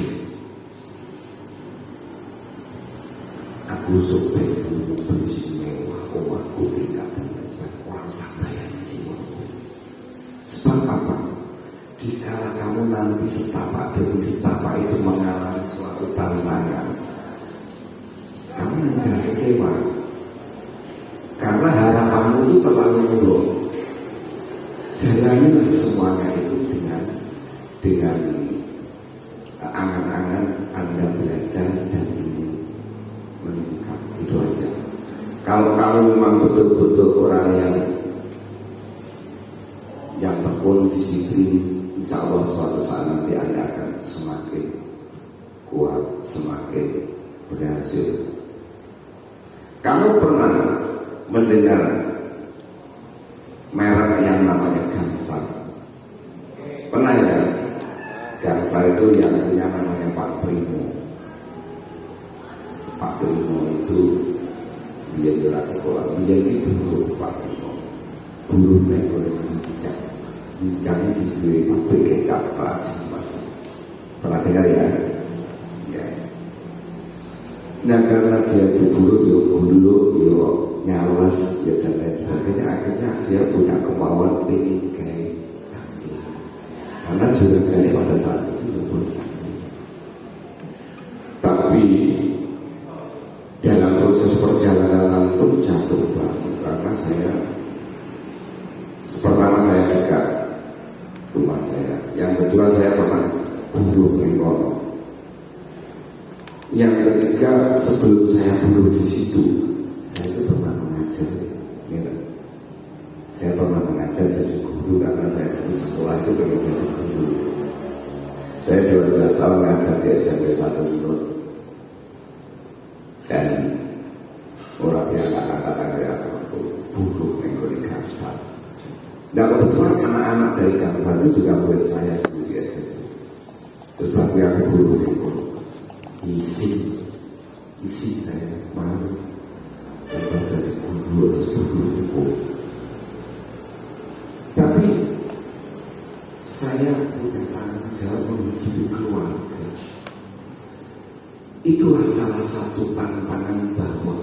aku supaya mobil mewah, omahku tidak banyak orang sampai jiwa. Sebab apa? Jika kamu nanti setapak demi setapak itu mengalami suatu tantangan, kamu tidak kecewa. Karena harapanmu itu terlalu muluk. Jalanilah semuanya itu dengan angan-angan Anda belajar dan ingin meningkat. Itu aja. Kalau kamu memang betul-betul orang yang tekun, disiplin, insya Allah suatu saat nanti Anda akan semakin kuat, semakin berhasil. Kamu pernah mendengar merek yang namanya Gangsar? Pernah ya? Gangsar itu yang punya namanya Pak Primo. Pak Primo itu dia juara sekolah, dia itu dulu Pak Primo. Dulu mereka bincang, bincangnya si gue pabrik kecap Mas. Pernah dengar ya? Ya. Nah karena dia itu dulu nyawas ya dan lain sebagainya, akhirnya dia punya kemauan ingin kayak canggih. Karena juragannya pada saat itu pun canggih. Tapi dalam proses perjalanan pun jatuh bangun karena pertama saya dekat rumah saya, yang kedua saya pernah buruh mengkono. Yang ketiga, sebelum saya buruh di situ, saya itu pernah mengajar. Ya. Saya pernah mengajar jadi guru karena saya di sekolah itu pengen jadi guru. Saya 12 tahun mengajar di SMP 1 Nur. Dan orang yang kata-kata kayak waktu buruh mengkoni Gangsar. Nah kebetulan anak-anak dari Gang Satu juga murid saya di SMP. Terus waktu aku guru itu isi saya malu dari guru terus guru itu. Tapi saya punya tanggung jawab menghidupi keluarga. Itulah salah satu tantangan bahwa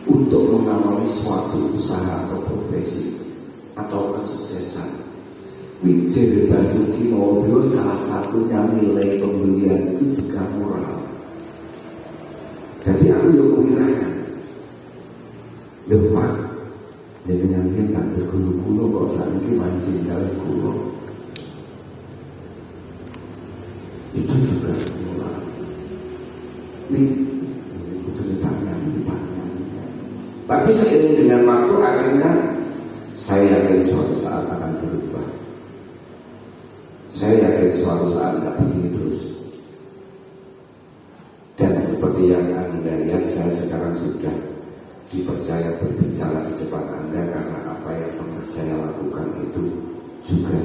untuk mengawali suatu usaha atau profesi atau kesuksesan. Wijaya Basuki Mawabio salah satunya nilai pembelian itu juga moral. Jadi aku yang mengira Pak, jadi nanti tak terus kulo kok saat ini mancing dalam kulo. Itu juga moral. Ini ditanya. Tapi seiring dengan waktu akhirnya saya yakin suatu saat akan berubah. Saya yakin suatu saat tidak begini terus. Dan seperti yang Anda lihat, saya sekarang sudah dipercaya berbicara di depan Anda karena apa yang pernah saya lakukan itu juga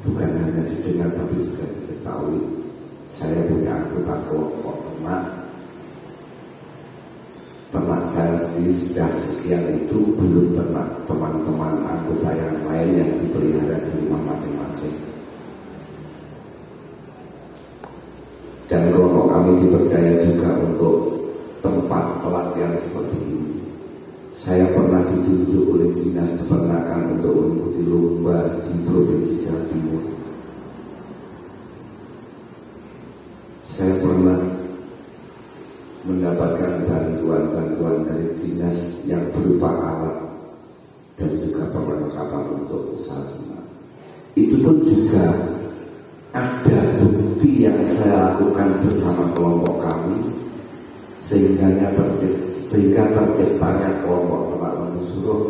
bukan hanya didengar tapi juga diketahui. Saya punya anggota kelompok ternak saya sendiri sudah sekian itu, belum ternak teman-teman anggota yang lain yang dipelihara di rumah masing-masing. Dan kelompok kami dipercaya juga untuk tempat pelatihan seperti ini. Saya pernah ditunjuk oleh Dinas Peternakan untuk mengikuti lomba di Provinsi Jawa Timur. Saya pernah mendapatkan bantuan dari dinas yang berupa alat dan juga perlengkapan untuk usaha ternak. Itu pun juga ada bukti yang saya lakukan bersama kelompok kami sehingga terciptanya kelompok ternak Lembu Suruh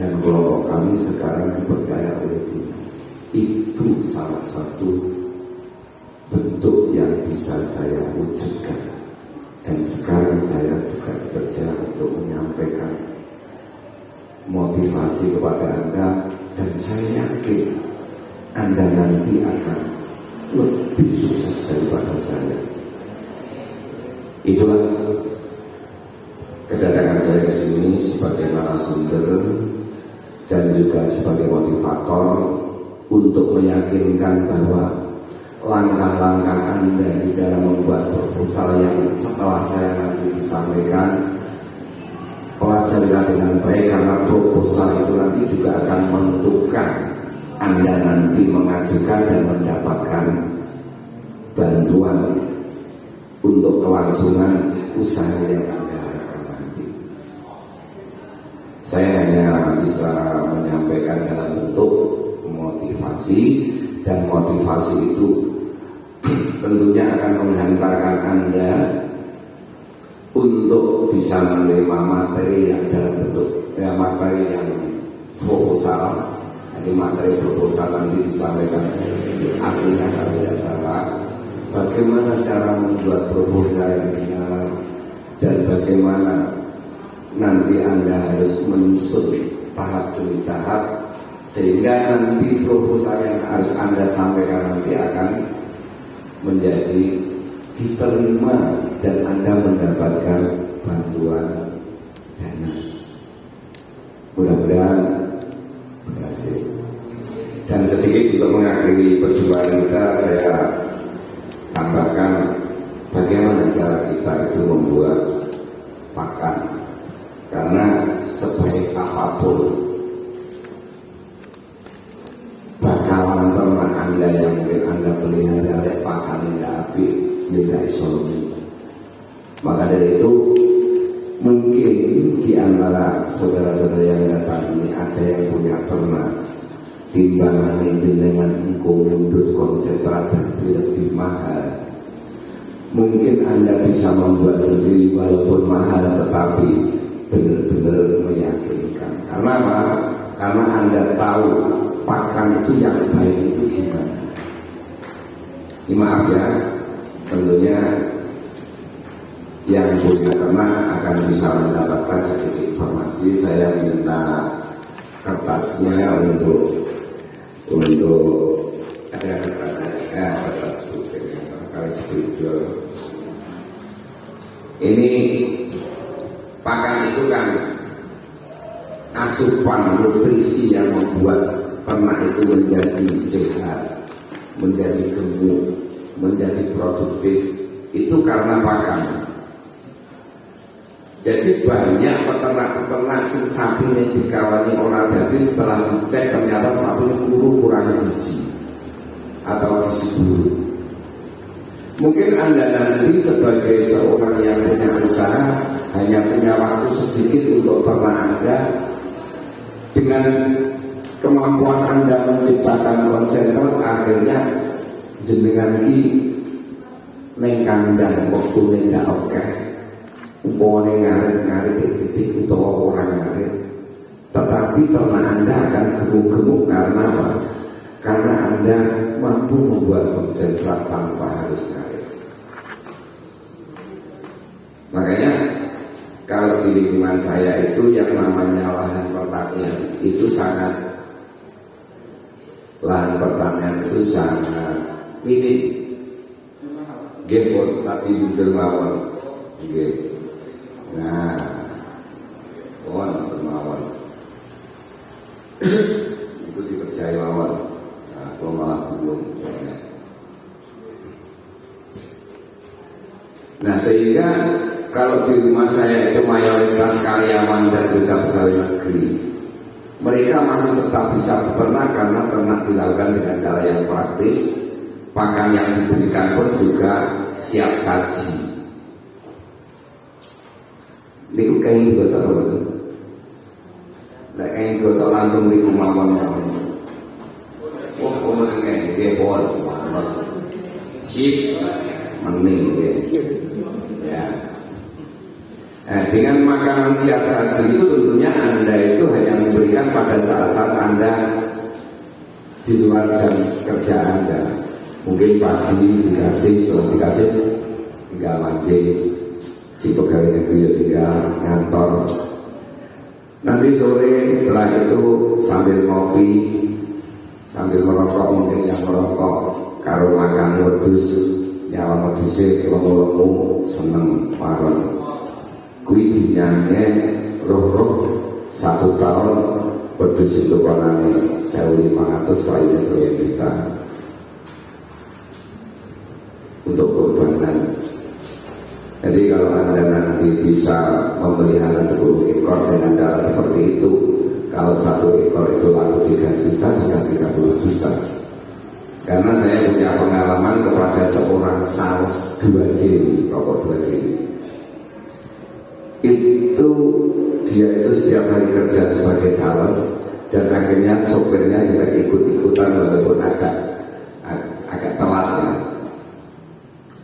dan kelompok kami sekarang dipercaya oleh dinas. Itu salah satu bentuk yang bisa saya wujudkan. Dan sekarang saya juga dipercaya untuk menyampaikan motivasi kepada Anda. Dan saya yakin Anda nanti akan lebih sukses daripada saya. Itulah kedatangan saya ke sini sebagai narasumber dan juga sebagai motivator untuk meyakinkan bahwa langkah-langkah Anda di dalam membuat proposal yang setelah saya nanti disampaikan, pelajarilah dengan baik karena proposal itu nanti juga akan menentukan Anda nanti mengajukan dan mendapatkan bantuan untuk kelangsungan usaha yang Anda harapkan nanti. Saya hanya bisa menyampaikan dalam bentuk motivasi, dan motivasi itu tentunya akan menghantarkan Anda untuk bisa menerima materi yang dalam bentuk materi yang proposal. Jadi materi proposal nanti disampaikan aslinya kalau tidak salah. Bagaimana cara membuat proposal yang benar dan bagaimana nanti Anda harus menyusun tahap demi tahap sehingga nanti proposal yang harus Anda sampaikan nanti akan menjadi diterima dan Anda mendapatkan bantuan dana. Mudah-mudahan berhasil. Dan sedikit untuk mengakhiri perjuangan kita, saya tambahkan bagaimana cara kita itu membuat pakan. Karena sebaik apapun bakalan ternak Anda yang mungkin Anda pelihara oleh pakan tidak api, tidak isolasi. Maka dari itu mungkin di antara saudara-saudara yang datang ini ada yang punya ternak. Timbangan jenengan engkau mundut konsentrat lebih mahal. Mungkin Anda bisa membuat sendiri walaupun mahal tetapi benar-benar meyakinkan. Karena apa? Karena Anda tahu pakan itu yang baik itu gimana. Ini maaf ya, tentunya yang punya ternak akan bisa mendapatkan sedikit informasi. Saya minta kertasnya untuk untuk ada atas buktinya kali spiritual. Ini pakan itu kan asupan nutrisi yang membuat ternak itu menjadi sehat, menjadi gemuk, menjadi produktif. Itu karena pakan. Jadi banyak peternak-peternak sing sapinya dikawani orang, jadi setelah dicek ternyata sapi kurang gizi atau gizi buruk. Mungkin Anda nanti sebagai seorang yang punya usaha hanya punya waktu sedikit untuk ternak Anda. Dengan kemampuan Anda menciptakan konsentrat, akhirnya jenengan ki neng kandang waktu nggak oke, umpamanya ngarit titik utawa orang ngarit, tetapi ternak Anda akan gemuk-gemuk karena apa? Karena Anda mampu membuat konsentrat tanpa harus ngarit. Makanya kalau di lingkungan saya itu yang namanya lahan pertanian itu sangat, lahan pertanian itu sangat minim. Gepon tapi dermawan, nah, dermawan, itu dipercaya lawan, nah, kalau malah belum. Nah sehingga kalau di rumah saya itu mayoritas karyawan dan juga pegawai negeri, mereka masih tetap bisa beternak karena ternak dilakukan dengan cara yang praktis. Pakan yang diberikan pun juga siap saji. Ini kayak juga sama betul. Nah kayak juga langsung di rumah mawon. Oh, ngomong kayak dia bol, sip, mening ya. Nah, dengan makanan siap saji itu tentunya Anda itu hanya memberikan pada saat-saat Anda di luar jam kerja Anda. Mungkin pagi dikasih, setelah dikasih tinggal mancing, si pegawai negeri ya tinggal ngantor. Nanti sore setelah itu sambil ngopi, sambil merokok, mungkin yang merokok karo makan wedhus, nyawa wedhusnya lemu-lemu seneng maron. Kui dinyangnya roh-roh 1 tahun wedhus itu konane 1.500 paling 2 juta untuk kurbanan. Jadi kalau Anda nanti bisa memelihara 10 ekor dengan cara seperti itu, kalau 1 ekor itu laku 3 juta, sudah 30 juta. Karena saya punya pengalaman kepada seorang sales 2 kg, rokok 2 kg. Itu dia itu setiap hari kerja sebagai sales dan akhirnya sopirnya juga ikut-ikutan walaupun agak telat ya.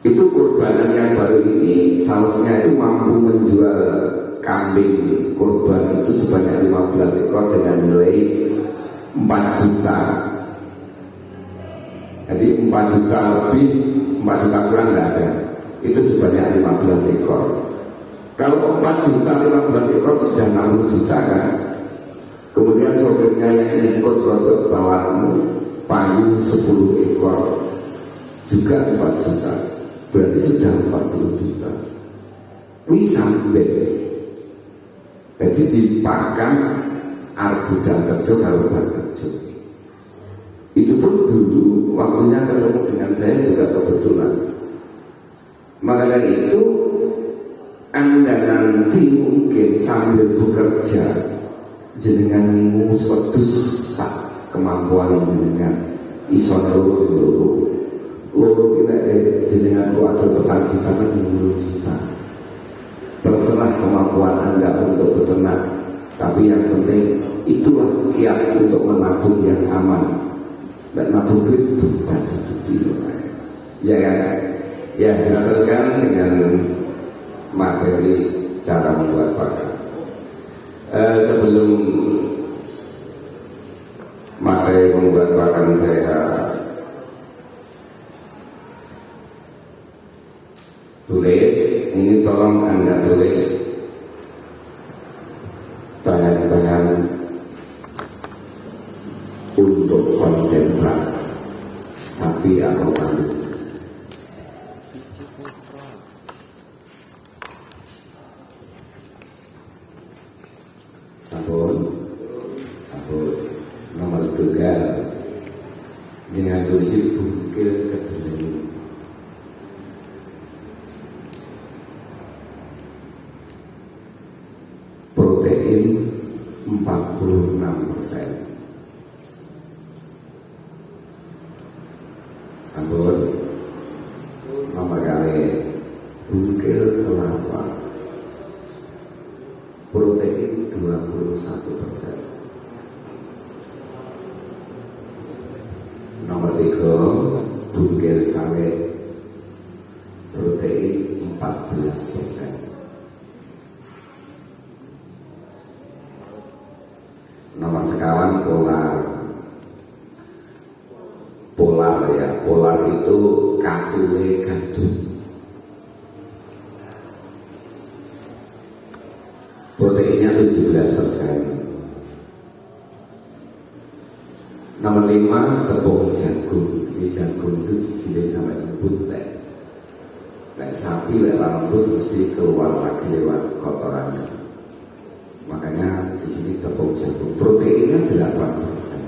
Itu kurbanan yang baru ini salesnya itu mampu menjual kambing kurban itu sebanyak 15 ekor dengan nilai 4 juta. Jadi 4 juta lebih, 4 juta kurang tidak ada. Itu sebanyak 15 ekor. Kalau 4 juta 15 ekor sudah 60 juta kan. Kemudian sopirnya yang ikut produk tawarmu payu 10 ekor juga 4 juta. Berarti sudah 40 juta. Ini sampai. Jadi dipakan arbudal kerja kalau kerja. Itu pun dulu waktunya ketemu dengan saya juga kebetulan. Maka dari itu Anda nanti mungkin sambil bekerja jenengan ngingu wedhus sak kemampuan jenengan iso loro kita jenengan kuatir petang juta kan 20 juta. Terserah kemampuan Anda untuk beternak, tapi yang penting itulah kiat untuk menabung yang aman. Dan nabung itu ya kan? Ya, kita teruskan dengan materi cara membuat pakan. Sebelum materi membuat pakan saya tulis, ini tolong Anda tulis bahan-bahan untuk konsep Sampun, sampun. Nomor setunggal dengan tulis bungkil kedelai. Protein 46%. Sampun. Nomor kali bungkil kelapa. Protein 21%. Nomor 3 bungkil sawit. Protein 14%. Nomor sekawan polar. Polar ya, polar itu katule gadung. Proteinnya 17%. Nomor 5 tepung jagung. Ini jagung itu digiling sampai lembut. Lek sapi lek lembut mesti keluar lagi lewat kotorannya. Makanya di sini tepung jagung. Proteinnya 8%.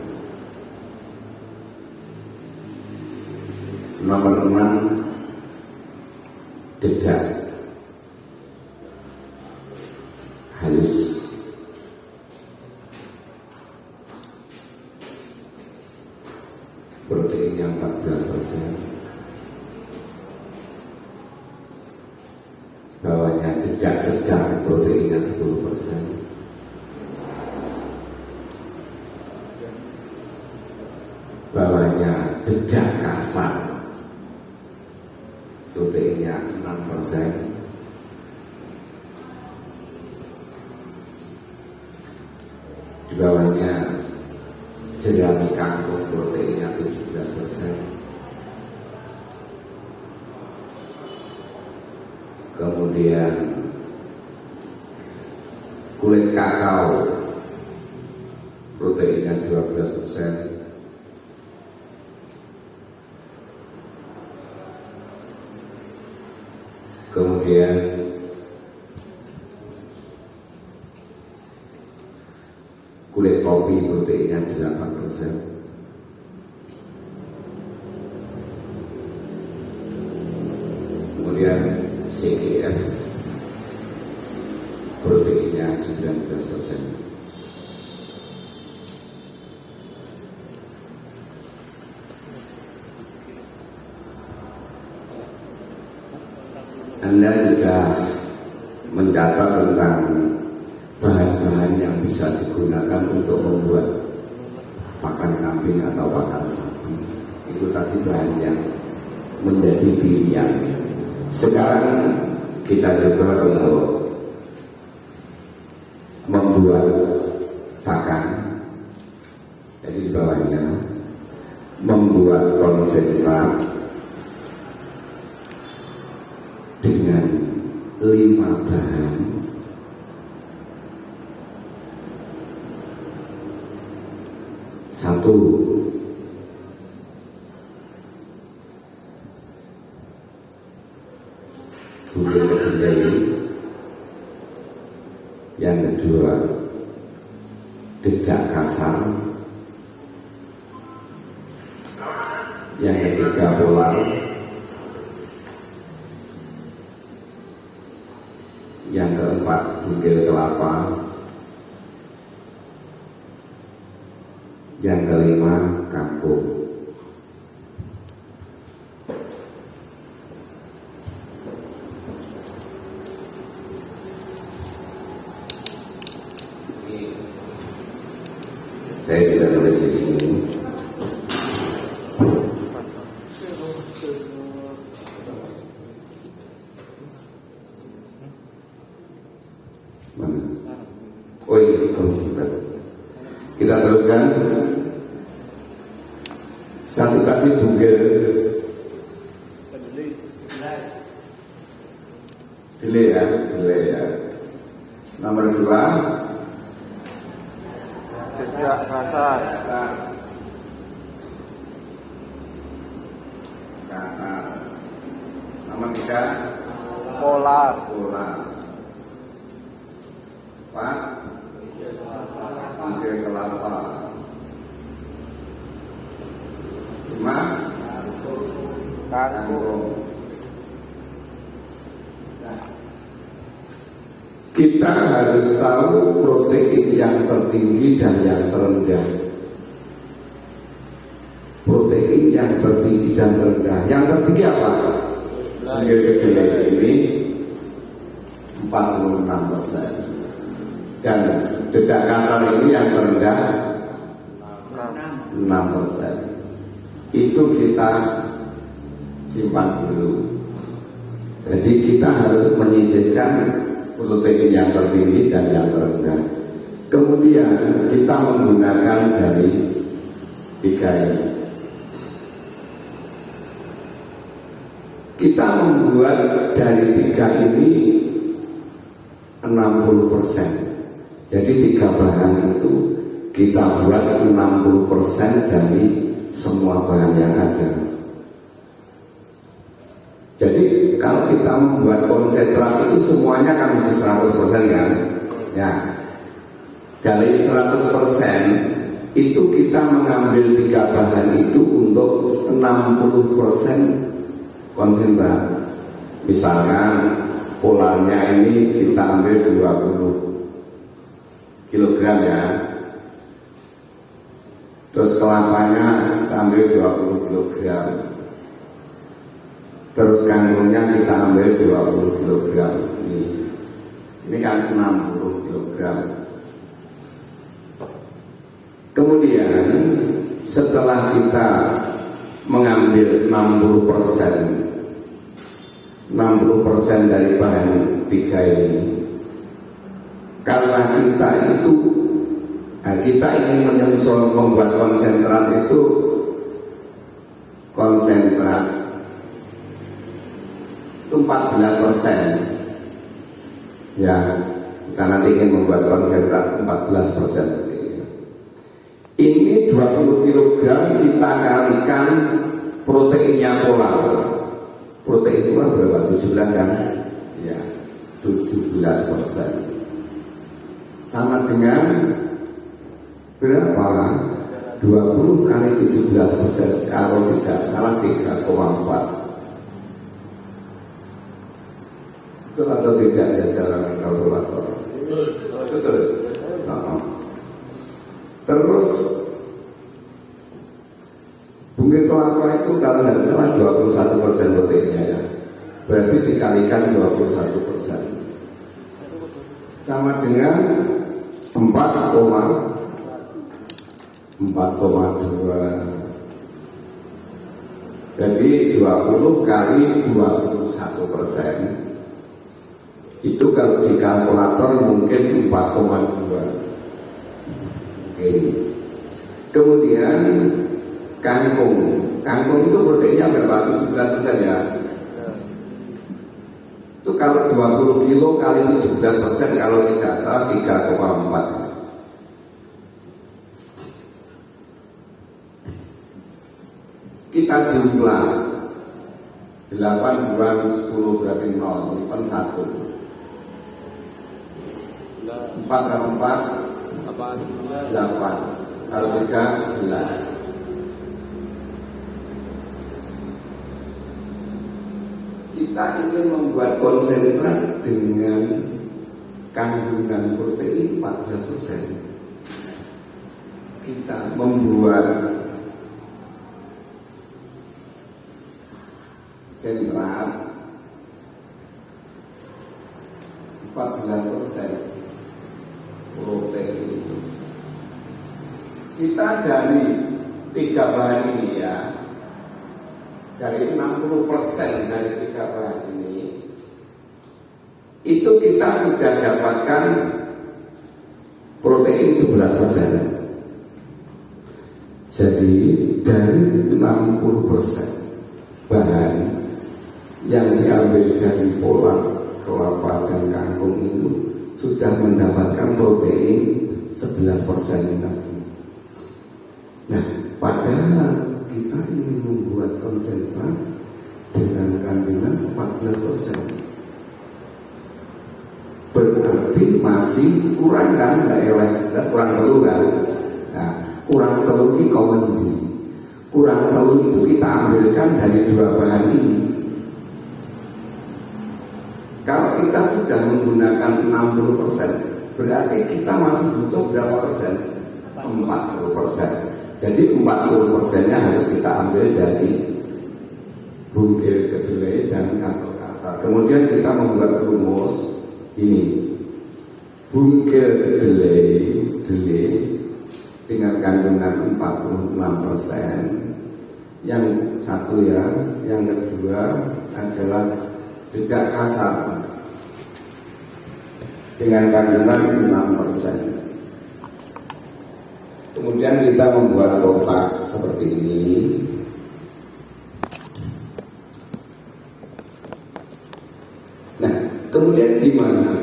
Nomor 6 dedak halus. Proteinnya 14%. Bawahnya dedak sedang, proteinnya 10%. Bawahnya dedak kasar, proteinnya 6%. Di bawahnya jerami kangkung, proteinnya 17%. Kemudian kulit kakao, proteinnya 12%. Kemudian kulit kopi, proteinnya 8%. Kemudian CGF, proteinnya 19%. Anda juga mencatat tentang bahan-bahan yang bisa digunakan untuk membuat pakan kambing atau pakan sapi. Itu tadi bahan yang menjadi pilihan. Sekarang kita coba untuk membuat pakan. Jadi di bawahnya membuat konsentrat dengan 5 bahan. Satu, bungkil kedelai. Yang kedua, dedak kasar. Yang ketiga, polar. Yang keempat, bungkil kelapa. Yang kelima, kangkung. Saya tidak tulis di sini. Mana? Oh iya, kita teruskan. Satu kali bungkil delay ya. Nomor 2 dedak kasar. Kasar. Nomor 3, polar. polar. 4, bungkil kelapa. 5, Kangkung. kangkung. Kita harus tahu protein yang tertinggi dan yang terendah. Protein yang tertinggi dan terendah. Yang tertinggi apa? Gede ini 46%. Dan dedak kasar ini yang terendah 6%. Itu kita simpan dulu. Jadi kita harus menyisihkan protein yang tertinggi dan yang terendah. Kemudian kita menggunakan dari 3 ini. Kita membuat dari 3 ini 60%. Jadi 3 bahan itu kita buat 60% dari semua bahan yang ada. Jadi kalau kita membuat konsentrat itu semuanya kan mesti 100% kan? Ya. Dari 100% itu kita mengambil 3 bahan itu untuk 60% konsentrat. Misalnya polarnya ini kita ambil 20 kilogram ya. Terus kelapanya kita ambil 20 kilogram. Terus kangkungnya kita ambil 20 kilogram. Ini kan 60 kilogram. Kemudian setelah kita mengambil 60% dari bahan 3 ini, karena kita ingin menyusul membuat konsentrat itu konsentrat itu 14%. Ya, kita nanti ingin membuat konsentrat 14%. Ini 20 kg kita kalikan proteinnya polar. Protein polar berapa? 17 kan? Ya, 17%. Sama dengan berapa? 20 kali 17%. Kalau tidak salah 3,4. Betul atau tidak ya jalan kalkulator? Betul. Terus bungkil kelapa itu kalau tidak salah 21% proteinnya ya. Berarti dikalikan 21%. Sama dengan 4,2. Jadi 20 kali 21%. Itu kalau di kalkulator mungkin 4,2. Oke. Kemudian kangkung itu proteinnya berapa? 17% ya. Itu kalau 20 kilo kali 17% kalau tidak salah 3,4. Kita jumlah 8 bulan 10 berarti 0. Ini kan 1. 4 kali 4 8. Kalau 3 11. Kita ingin membuat konsentrat dengan kandungan protein 14%. Kita membuat sentrat 14% protein. Kita dari 3 bahan ini ya, dari 60% dari 3 bahan ini, itu kita sudah dapatkan protein 11%. Jadi dari 60% bahan yang diambil dari polar, kelapa dan kangkung itu sudah mendapatkan protein 11% tadi. Nah, padahal kita ingin membuat konsentrat dengan kandungan 14%. Berarti masih kurang kan, nggak eleh, kurang telur kan. Nah, kurang telur ini kau nanti. Kurang telur itu kita ambilkan dari dua bahan ini. Kalau kita sudah menggunakan 60%, berarti kita masih butuh berapa persen? 40%. Jadi 40%-nya harus kita ambil dari bungkil kedelai dan katul kasar. Kemudian kita membuat rumus ini. Bungkil kedelai dengan kandungan 46%. Yang satu ya, yang kedua adalah dedak kasar dengan kandungan 6%. Kemudian kita membuat kotak seperti ini. Nah, kemudian gimana?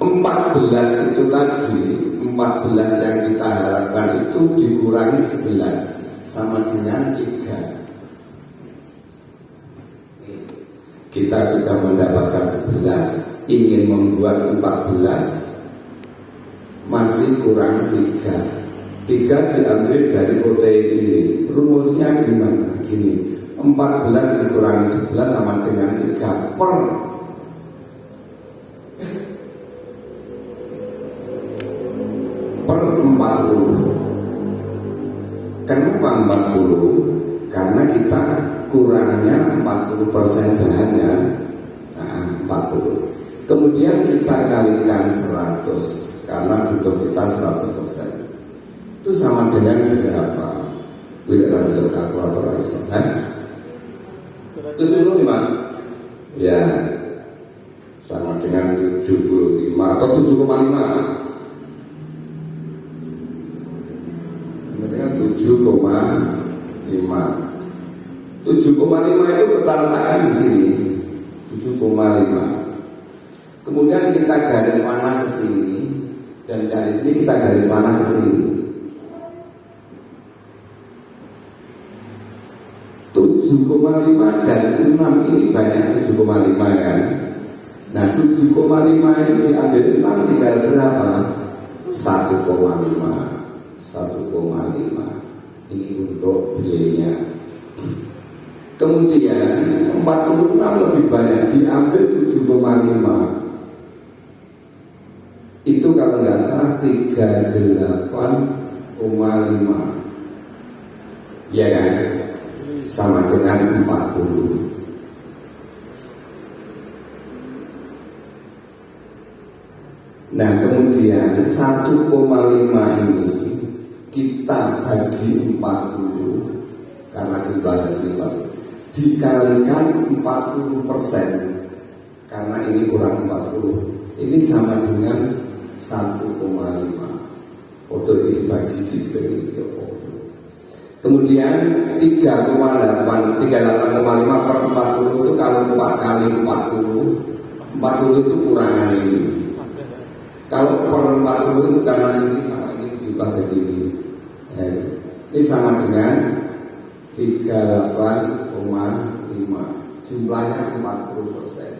14 itu tadi, 14 yang kita harapkan itu dikurangi 11 sama dengan 3. Kita sudah mendapatkan 11, ingin membuat 14, masih kurang 3. 3 diambil dari protein ini. Rumusnya gimana? Gini, 14 dikurangi 11 sama dengan 3 per 40. Kenapa 40? Karena kita kurangnya 40% bahannya. Nah, 40. Kemudian kita kalikan 100 karena butuh kita 100%. Itu sama dengan berapa? Tidak ada kalkulator Aisyah. 75. Ya, sama dengan 75 atau 7,5. Dengan 7,5. 7,5 itu ketantangan di sini. 7,5. Kemudian kita garis panah ke sini dan dari sini kita garis panah ke sini. 7,5 dan 6 ini banyak 7,5 kan. Nah 7,5 ini diambil 6 tinggal berapa? 1,5. 1,5 ini untuk delaynya. Kemudian 46 lebih banyak diambil 7,5. Itu kalau nggak salah 38,5. Ya kan? Sama dengan 40. Nah kemudian 1,5 ini kita bagi 40 karena jumlahnya sifat dikalikan 40% karena ini kurang 40, ini sama dengan 1,5. Foto ini dibagi di kemudian 38,5 per 40 itu kalau 4 kali 40 itu kurangan ini. Kalau per 40 itu karena ini sama ini diubah jadi ini. Ini sama dengan 38,5. Jumlahnya 40%.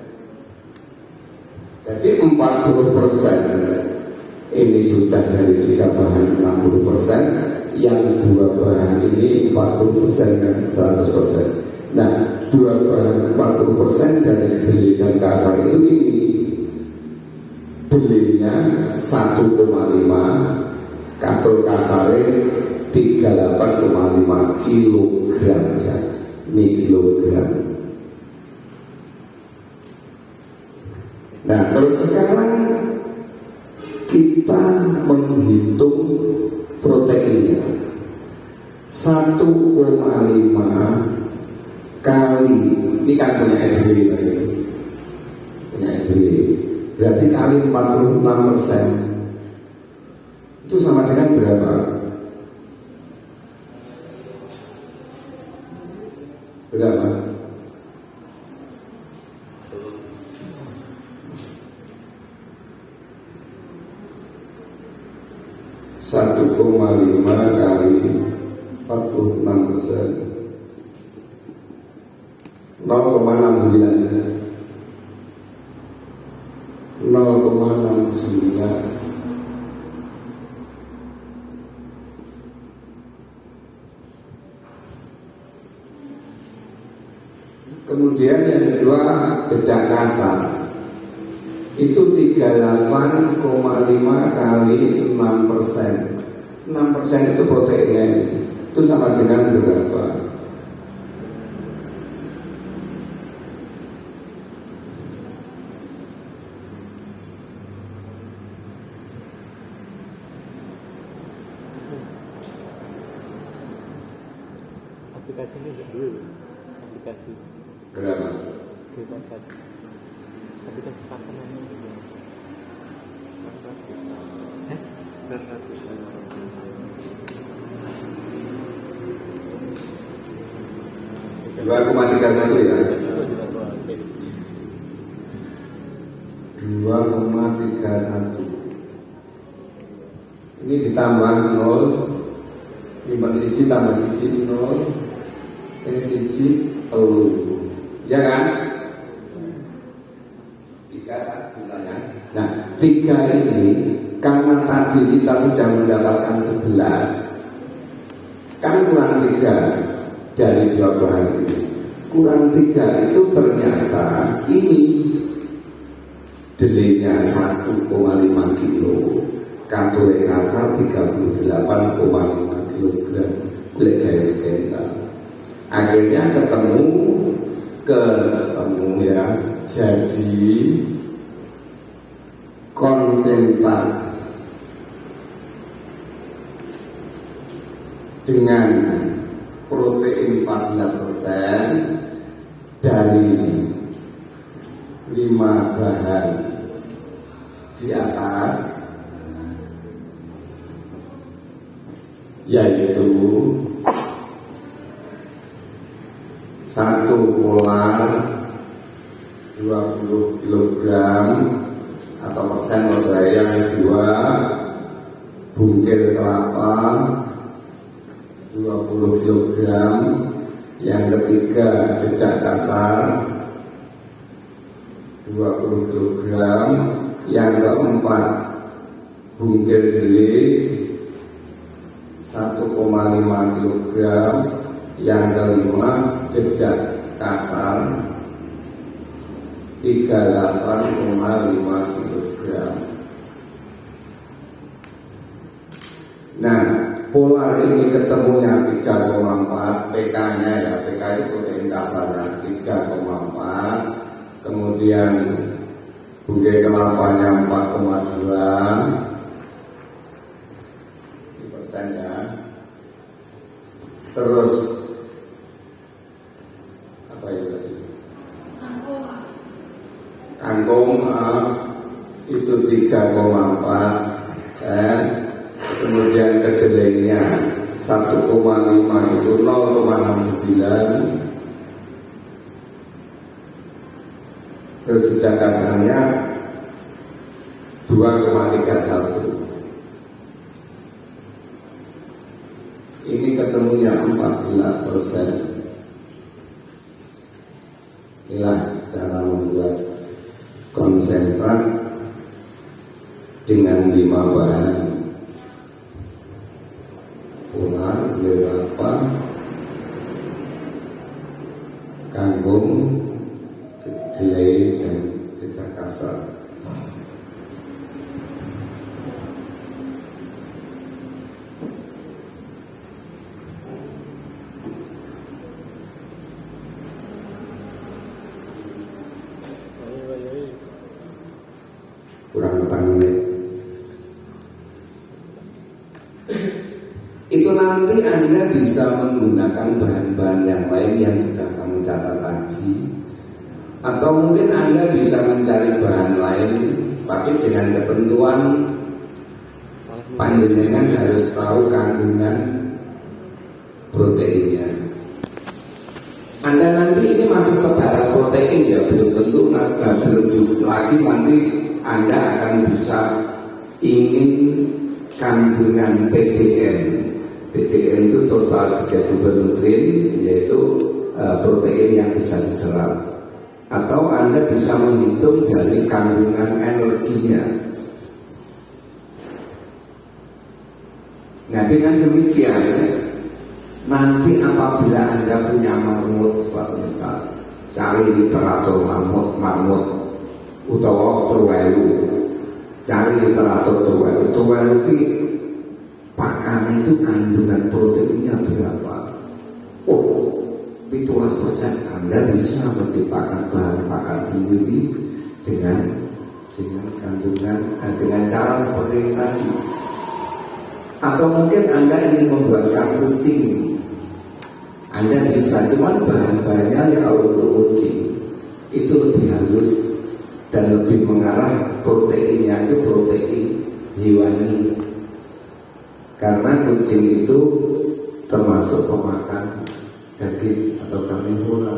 Jadi 40% ini sudah dari 3 bahan 60%. Yang 2 bahan ini 40% dan 100%. Nah 2 bahan 40% dari kedelai dan kasar itu ini. Belinya 1,5, katul kasare 38,5 kilogram ya. Ini kilogram. Nah terus sekarang kita menghitung proteinnya. 1,5 kali, ini kan punya edri, punya edri, berarti kali 46%, itu sama dengan berapa? Berapa? Satu koma lima kali 46%. 0,69. Kemudian yang kedua bedak kasar itu 38,5 kali 6%. 6% itu proteinnya itu sama dengan berapa? Aplikasi ini dulu aplikasi Berapa? aplikasi makanan ini Dua 2,31 ya. 2,31. Ini ditambah 0, ini siji tambah siji 0, ini siji telur, ya kan? 3 bulannya. Nah, 3 ini karena tadi kita sudah mendapatkan 11, kan kurang 3 dari 2 bahan ini. Kurang 3 itu ternyata ini delenya 1,5 kilo, katode kasar 38,5 kilogram. Boleh guys kita. Akhirnya ketemu ya, jadi konsentrat dengan protein 14% dari 5 bahan di atas, yaitu 1 molar 20 kg atau persen yang kedua bungkil kelapa 20 kg, yang ketiga dedak kasar 20 kg, yang keempat bungkil delik 1,5 kg, yang kelima dedak kasar 38,5 kg. Nah, polar ini ketemunya 3,4, PK-nya ya, PK itu protein kasarnya 3,4, kemudian bungkil kelapanya 4,2 persen ya. Terus apa itu tadi? Kangkung itu 3,4, kemudian kedelainya 1,5 itu 0,69, terus dedak kasarnya 2,31. Ini ketemunya 14%. Inilah cara membuat konsentrat dengan 5 bahan: polar, kelapa, kangkung, kedelai, dan dedak kasar. Kurang 4 menit. Itu nanti Anda bisa menggunakan bahan-bahan yang lain yang sudah kamu catat tadi, atau mungkin Anda bisa mencari bahan lain, tapi dengan ketentuan panjenengan harus tahu kandungan proteinnya. Anda nanti ini masuk sebatas protein ya, belum tentu, belum cukup lagi nanti Anda akan bisa ingin kandungan PDN. PDN itu total vegetable nutrient, yaitu protein yang bisa diserap, atau Anda bisa menghitung dari kandungan energinya. Nah, dengan demikian nanti apabila Anda punya marmut, suatu misal cari literatur marmut utawa terwelu, cari literatur terwelu ki pakan itu kandungan proteinnya berapa? Oh, 17%. Anda bisa menciptakan bahan pakan sendiri dengan kandungan dengan cara seperti ini tadi. Atau mungkin Anda ingin membuatkan kucing, Anda bisa, cuman bahan-bahannya yang untuk kucing itu lebih halus dan lebih mengarah proteinnya itu protein hewani, karena kucing itu termasuk pemakan daging atau karnivora,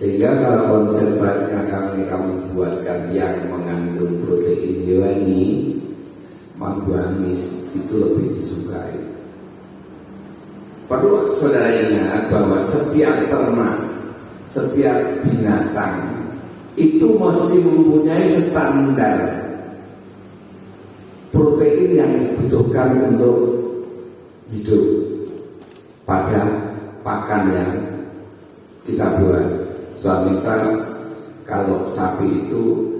sehingga kalau konsentratnya kamu buatkan yang mengandung protein hewani, manis itu lebih disukai. Perlu saudara ingat bahwa setiap ternak, setiap binatang itu mesti mempunyai standar protein yang dibutuhkan untuk hidup pada pakan yang kita buat. Misal kalau sapi itu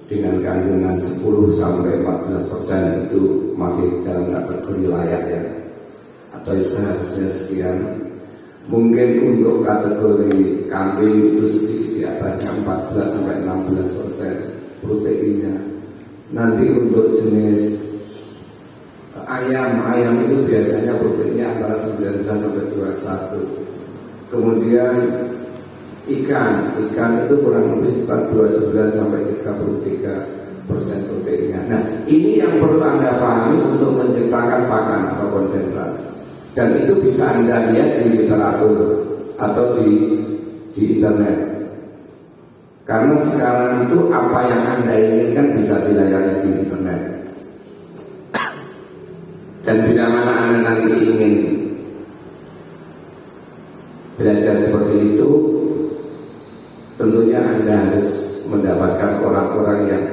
dengan kandungan 10-14% itu masih dalam kategori layak ya, atau seharusnya sekian. Mungkin untuk kategori kambing itu sedikit di atasnya 14-16% proteinnya. Nanti untuk jenis ayam itu biasanya proteinnya antara 19-21. Kemudian ikan itu kurang lebih sekitar 29-33% proteinnya. Nah, ini yang perlu Anda pahami untuk menciptakan pakan atau konsentrat. Dan itu bisa Anda lihat di literatur atau di internet. Karena sekarang itu apa yang Anda inginkan bisa dilayani di internet. Dan bila mana Anda nanti ingin belajar seperti itu, tentunya Anda harus mendapatkan orang-orang yang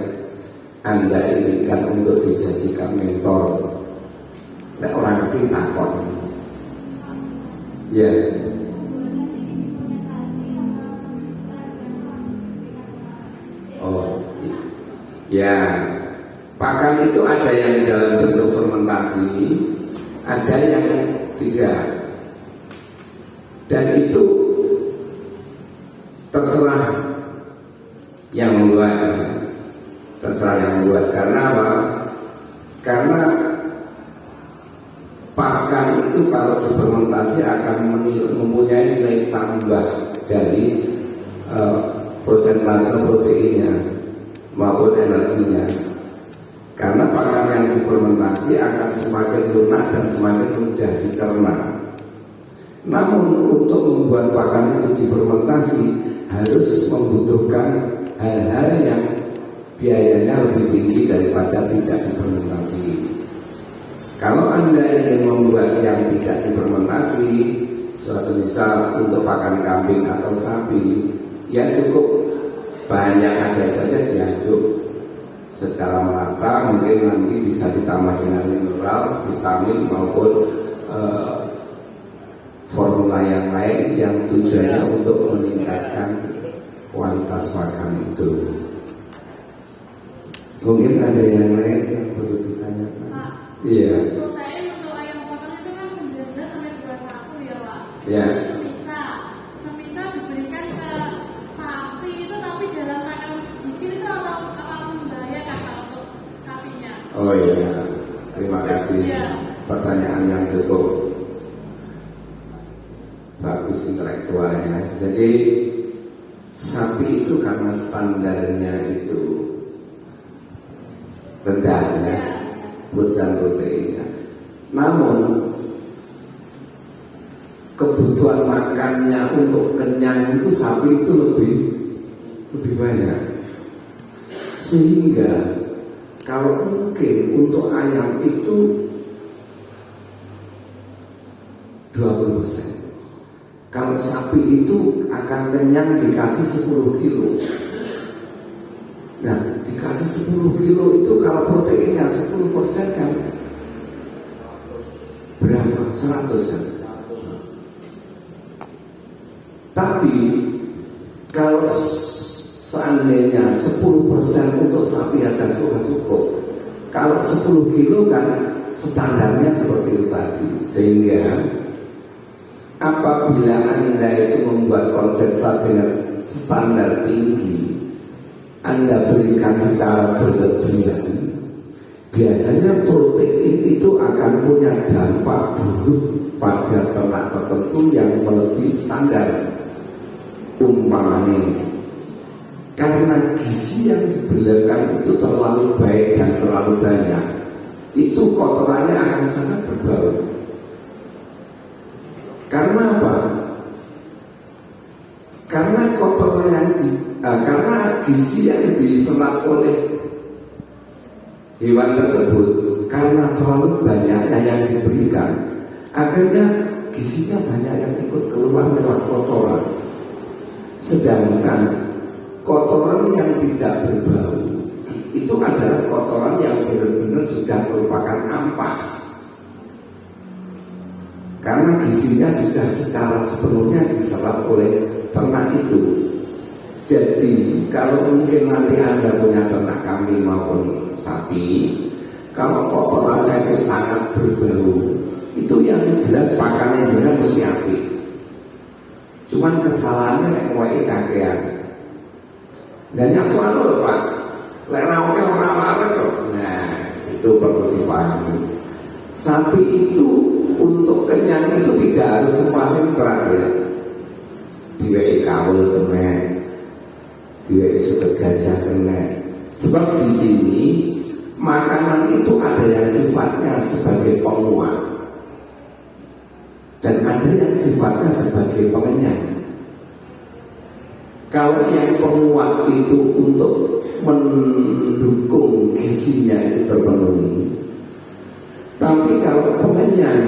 Anda inginkan untuk dijadikan mentor. Nah, orang ngerti takon. Ya. Oh, ya. Pakan itu ada yang dalam bentuk fermentasi, ada yang tidak. Dan itu terserah yang membuat. Karena apa? Karena pakan itu kalau difermentasi akan mempunyai nilai tambah dari persentase proteinnya maupun energinya. Karena pakan yang difermentasi akan semakin lunak dan semakin mudah dicerna. Namun untuk membuat pakan itu difermentasi harus membutuhkan hal-hal yang biayanya lebih tinggi daripada tidak difermentasi. Kalau Anda ingin membuat yang tidak difermentasi, suatu misal untuk pakan kambing atau sapi, ya cukup banyak ada saja diaduk secara merata, mungkin nanti bisa ditambah dengan mineral, vitamin maupun formula yang lain yang tujuannya untuk meningkatkan kualitas pakan itu. Mungkin ada yang lain yang perlu ditanyakan. Iya. Protein untuk ayam potong itu kan 19-21 ya Pak. Ya. Semisal diberikan ke sapi itu tapi dalam takaran sedikit itu apapun bahaya kata untuk sapinya. Oh iya. Terima kasih. Ya. Pertanyaan yang cukup bagus intelektualnya. Jadi sapi itu karena standarnya itu rendah ya, buatan proteinnya. Namun kebutuhan makannya untuk kenyang itu sapi itu lebih banyak. Sehingga kalau mungkin untuk ayam itu 20%, kalau sapi itu akan kenyang dikasih 10 kilo. Nah, dikasih 10 kilo itu kalau proteinnya 10% kan berapa? 100 kan? Tapi kalau seandainya 10% untuk sapi ada cukup. Kalau 10 kilo kan standarnya seperti itu tadi. Sehingga apabila Anda itu membuat konsentrat dengan standar tinggi, Anda berikan secara berlebihan, biasanya protein itu akan punya dampak buruk pada ternak tertentu yang melebihi standar. Umpamanya, karena gizi yang diberikan itu terlalu baik dan terlalu banyak, itu kotorannya akan sangat berbau. Karena apa? Karena kotoran yang karena gizi yang diserap oleh hewan tersebut karena terlalu banyaknya yang diberikan, akhirnya gizinya banyak yang ikut keluar lewat kotoran. Sedangkan kotoran yang tidak berbau itu adalah kotoran yang benar-benar sudah merupakan ampas, karena gizinya sudah secara sepenuhnya diserap oleh ternak itu. Jadi kalau mungkin nanti Anda punya ternak kambing maupun sapi, kalau kotorannya itu sangat berbau, itu yang jelas pakannya juga mesti apik. Cuman kesalahannya yang wae kakean. Dan yang tuan lho Pak, lek rauke ora wareg kok. Nah, itu perlu dipahami. Sapi itu untuk kenyang itu tidak harus sepasang terakhir. Diweki kawul kena, diweki suket gajah kena. Sebab di sini makanan itu ada yang sifatnya sebagai penguat dan ada yang sifatnya sebagai pengenyang. Kalau yang penguat itu untuk mendukung gizinya itu terpenuhi, tapi kalau pengenyang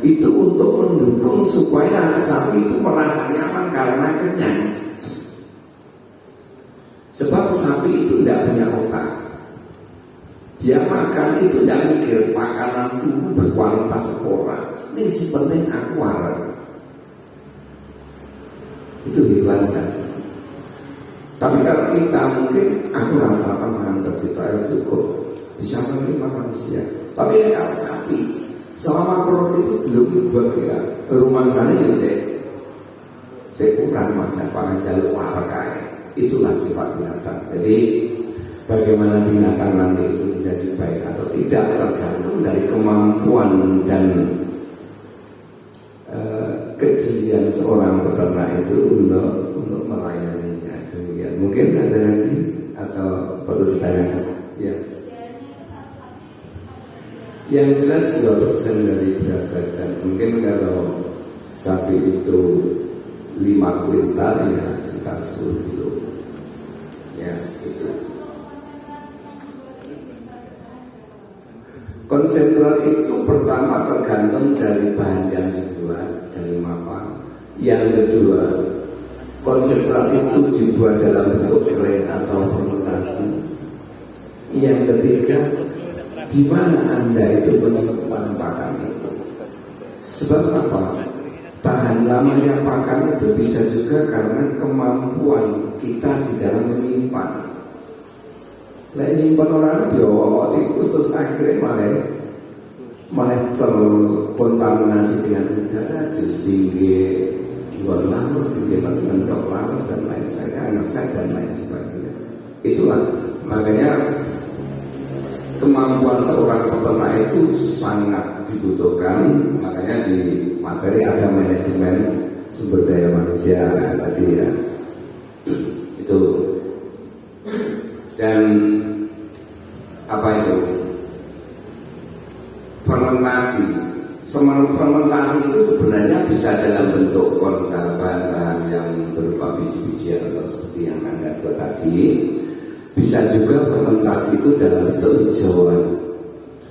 itu untuk mendukung supaya sapi itu merasa nyaman karena kenyang. Sebab sapi itu tidak punya otak. Dia makan itu tidak mikir makanan itu berkualitas apa. Ini si penting aku warna. Itu hebat kan. Tapi kalau kita mungkin aku rasa makan tercipta cukup bisa menerima manusia. Tapi kalau sapi selama perut itu belum buat ya rumah sana yang saya kurang makan pangan jalur pakai. Itulah sifat binatang. Jadi bagaimana binatang nanti itu menjadi baik atau tidak tergantung dari kemampuan dan kejelian seorang peternak itu untuk melayaninya. Demikian. Mungkin ada lagi atau perlu ditanyakan? Ya. Yang jelas 2% dari berat badan. Mungkin kalau sapi itu 5 kuintal ya sekitar 10 kilo. Ya, itu. Konsentrat itu pertama tergantung dari bahan yang dibuat, dari apa. Yang kedua, konsentrat itu dibuat dalam bentuk kering atau fermentasi. Yang ketiga, di mana Anda itu menemukan pakan itu? Sebab apa? Tahan lamanya pakan itu bisa juga karena kemampuan kita di dalam menyimpan. Lek nyimpan orang Jawa khusus akhirnya malah terkontaminasi dengan udara, jus tinggi, jual lalu, tinggi mendok lalu dan lain sebagainya, dan lain sebagainya. Itulah makanya kemampuan seorang peternak itu sangat dibutuhkan. Makanya di materi ada manajemen sumber daya manusia tadi ya. Itu. Dan apa itu? Fermentasi. Fermentasi itu sebenarnya bisa dalam bentuk konservan yang berupa biji-bijian atau seperti yang Anda buat tadi. Bisa juga fermentasi itu dalam bentuk hijauan.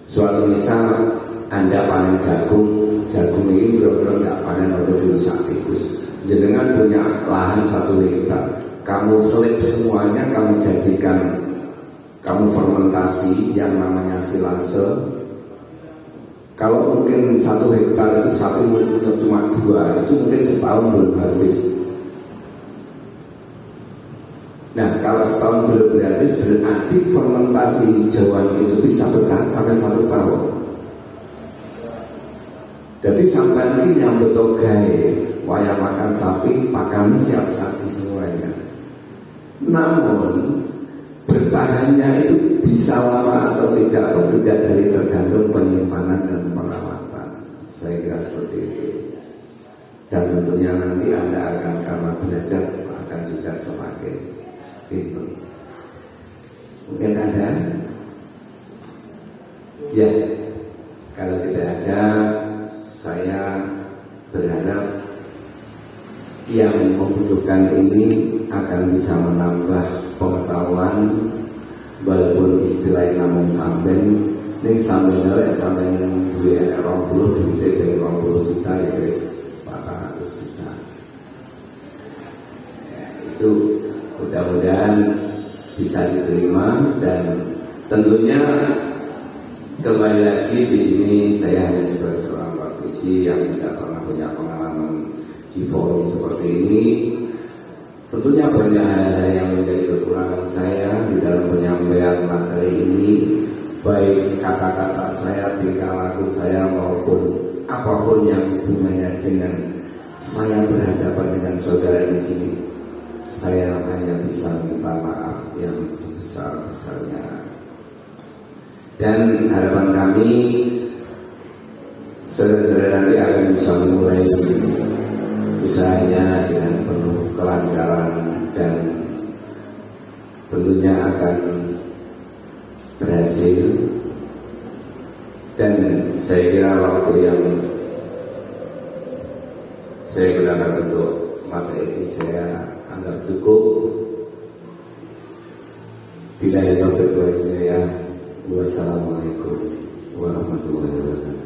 Suatu misal Anda panen jagung ini benar-benar tidak panen untuk dirusak tikus. jenengan punya lahan 1 hektar, kamu selip semuanya, kamu jadikan, kamu fermentasi yang namanya silase. Kalau mungkin 1 hektar itu satu mulutnya cuma 2, itu mungkin setahun belum habis. Nah, kalau setahun belum habis, berarti fermentasi hijauan itu bisa bertahan sampai 1 tahun. Jadi sampai ini yang betul gaya, wayang makan sapi, makan siap saji semuanya. Namun bertahannya itu bisa lama atau tidak dari tergantung penyimpanan dan perawatan. Saya kira seperti itu. Dan tentunya nanti Anda akan karena belajar akan juga semakin pintar. Mungkin ada? Ya, kalau tidak ada, saya berharap yang membutuhkan ini akan bisa menambah pengetahuan, walaupun istilahnya namun samben ini samben elek samben duit 20 duit dari 20 juta ya guys, 400 juta ya, itu mudah-mudahan bisa diterima. Dan tentunya kembali lagi di sini saya hanya sebagai seorang praktisi yang tidak pernah punya pengalaman di forum seperti ini. Tentunya banyak hal yang menjadi kekurangan saya di dalam penyampaian materi ini, baik kata-kata saya, tingkah laku saya, maupun apapun yang hubungannya dengan saya berhadapan dengan saudara di sini. Saya hanya bisa minta maaf yang sebesar-besarnya. Dan harapan kami saudara-saudara nanti akan bisa memulai usahanya dengan penuh kelancaran dan tentunya akan berhasil. Dan saya kira waktu yang saya gunakan untuk materi ini saya anggap cukup. Bila itu berbuatnya ya. Wassalamualaikum warahmatullahi wabarakatuh.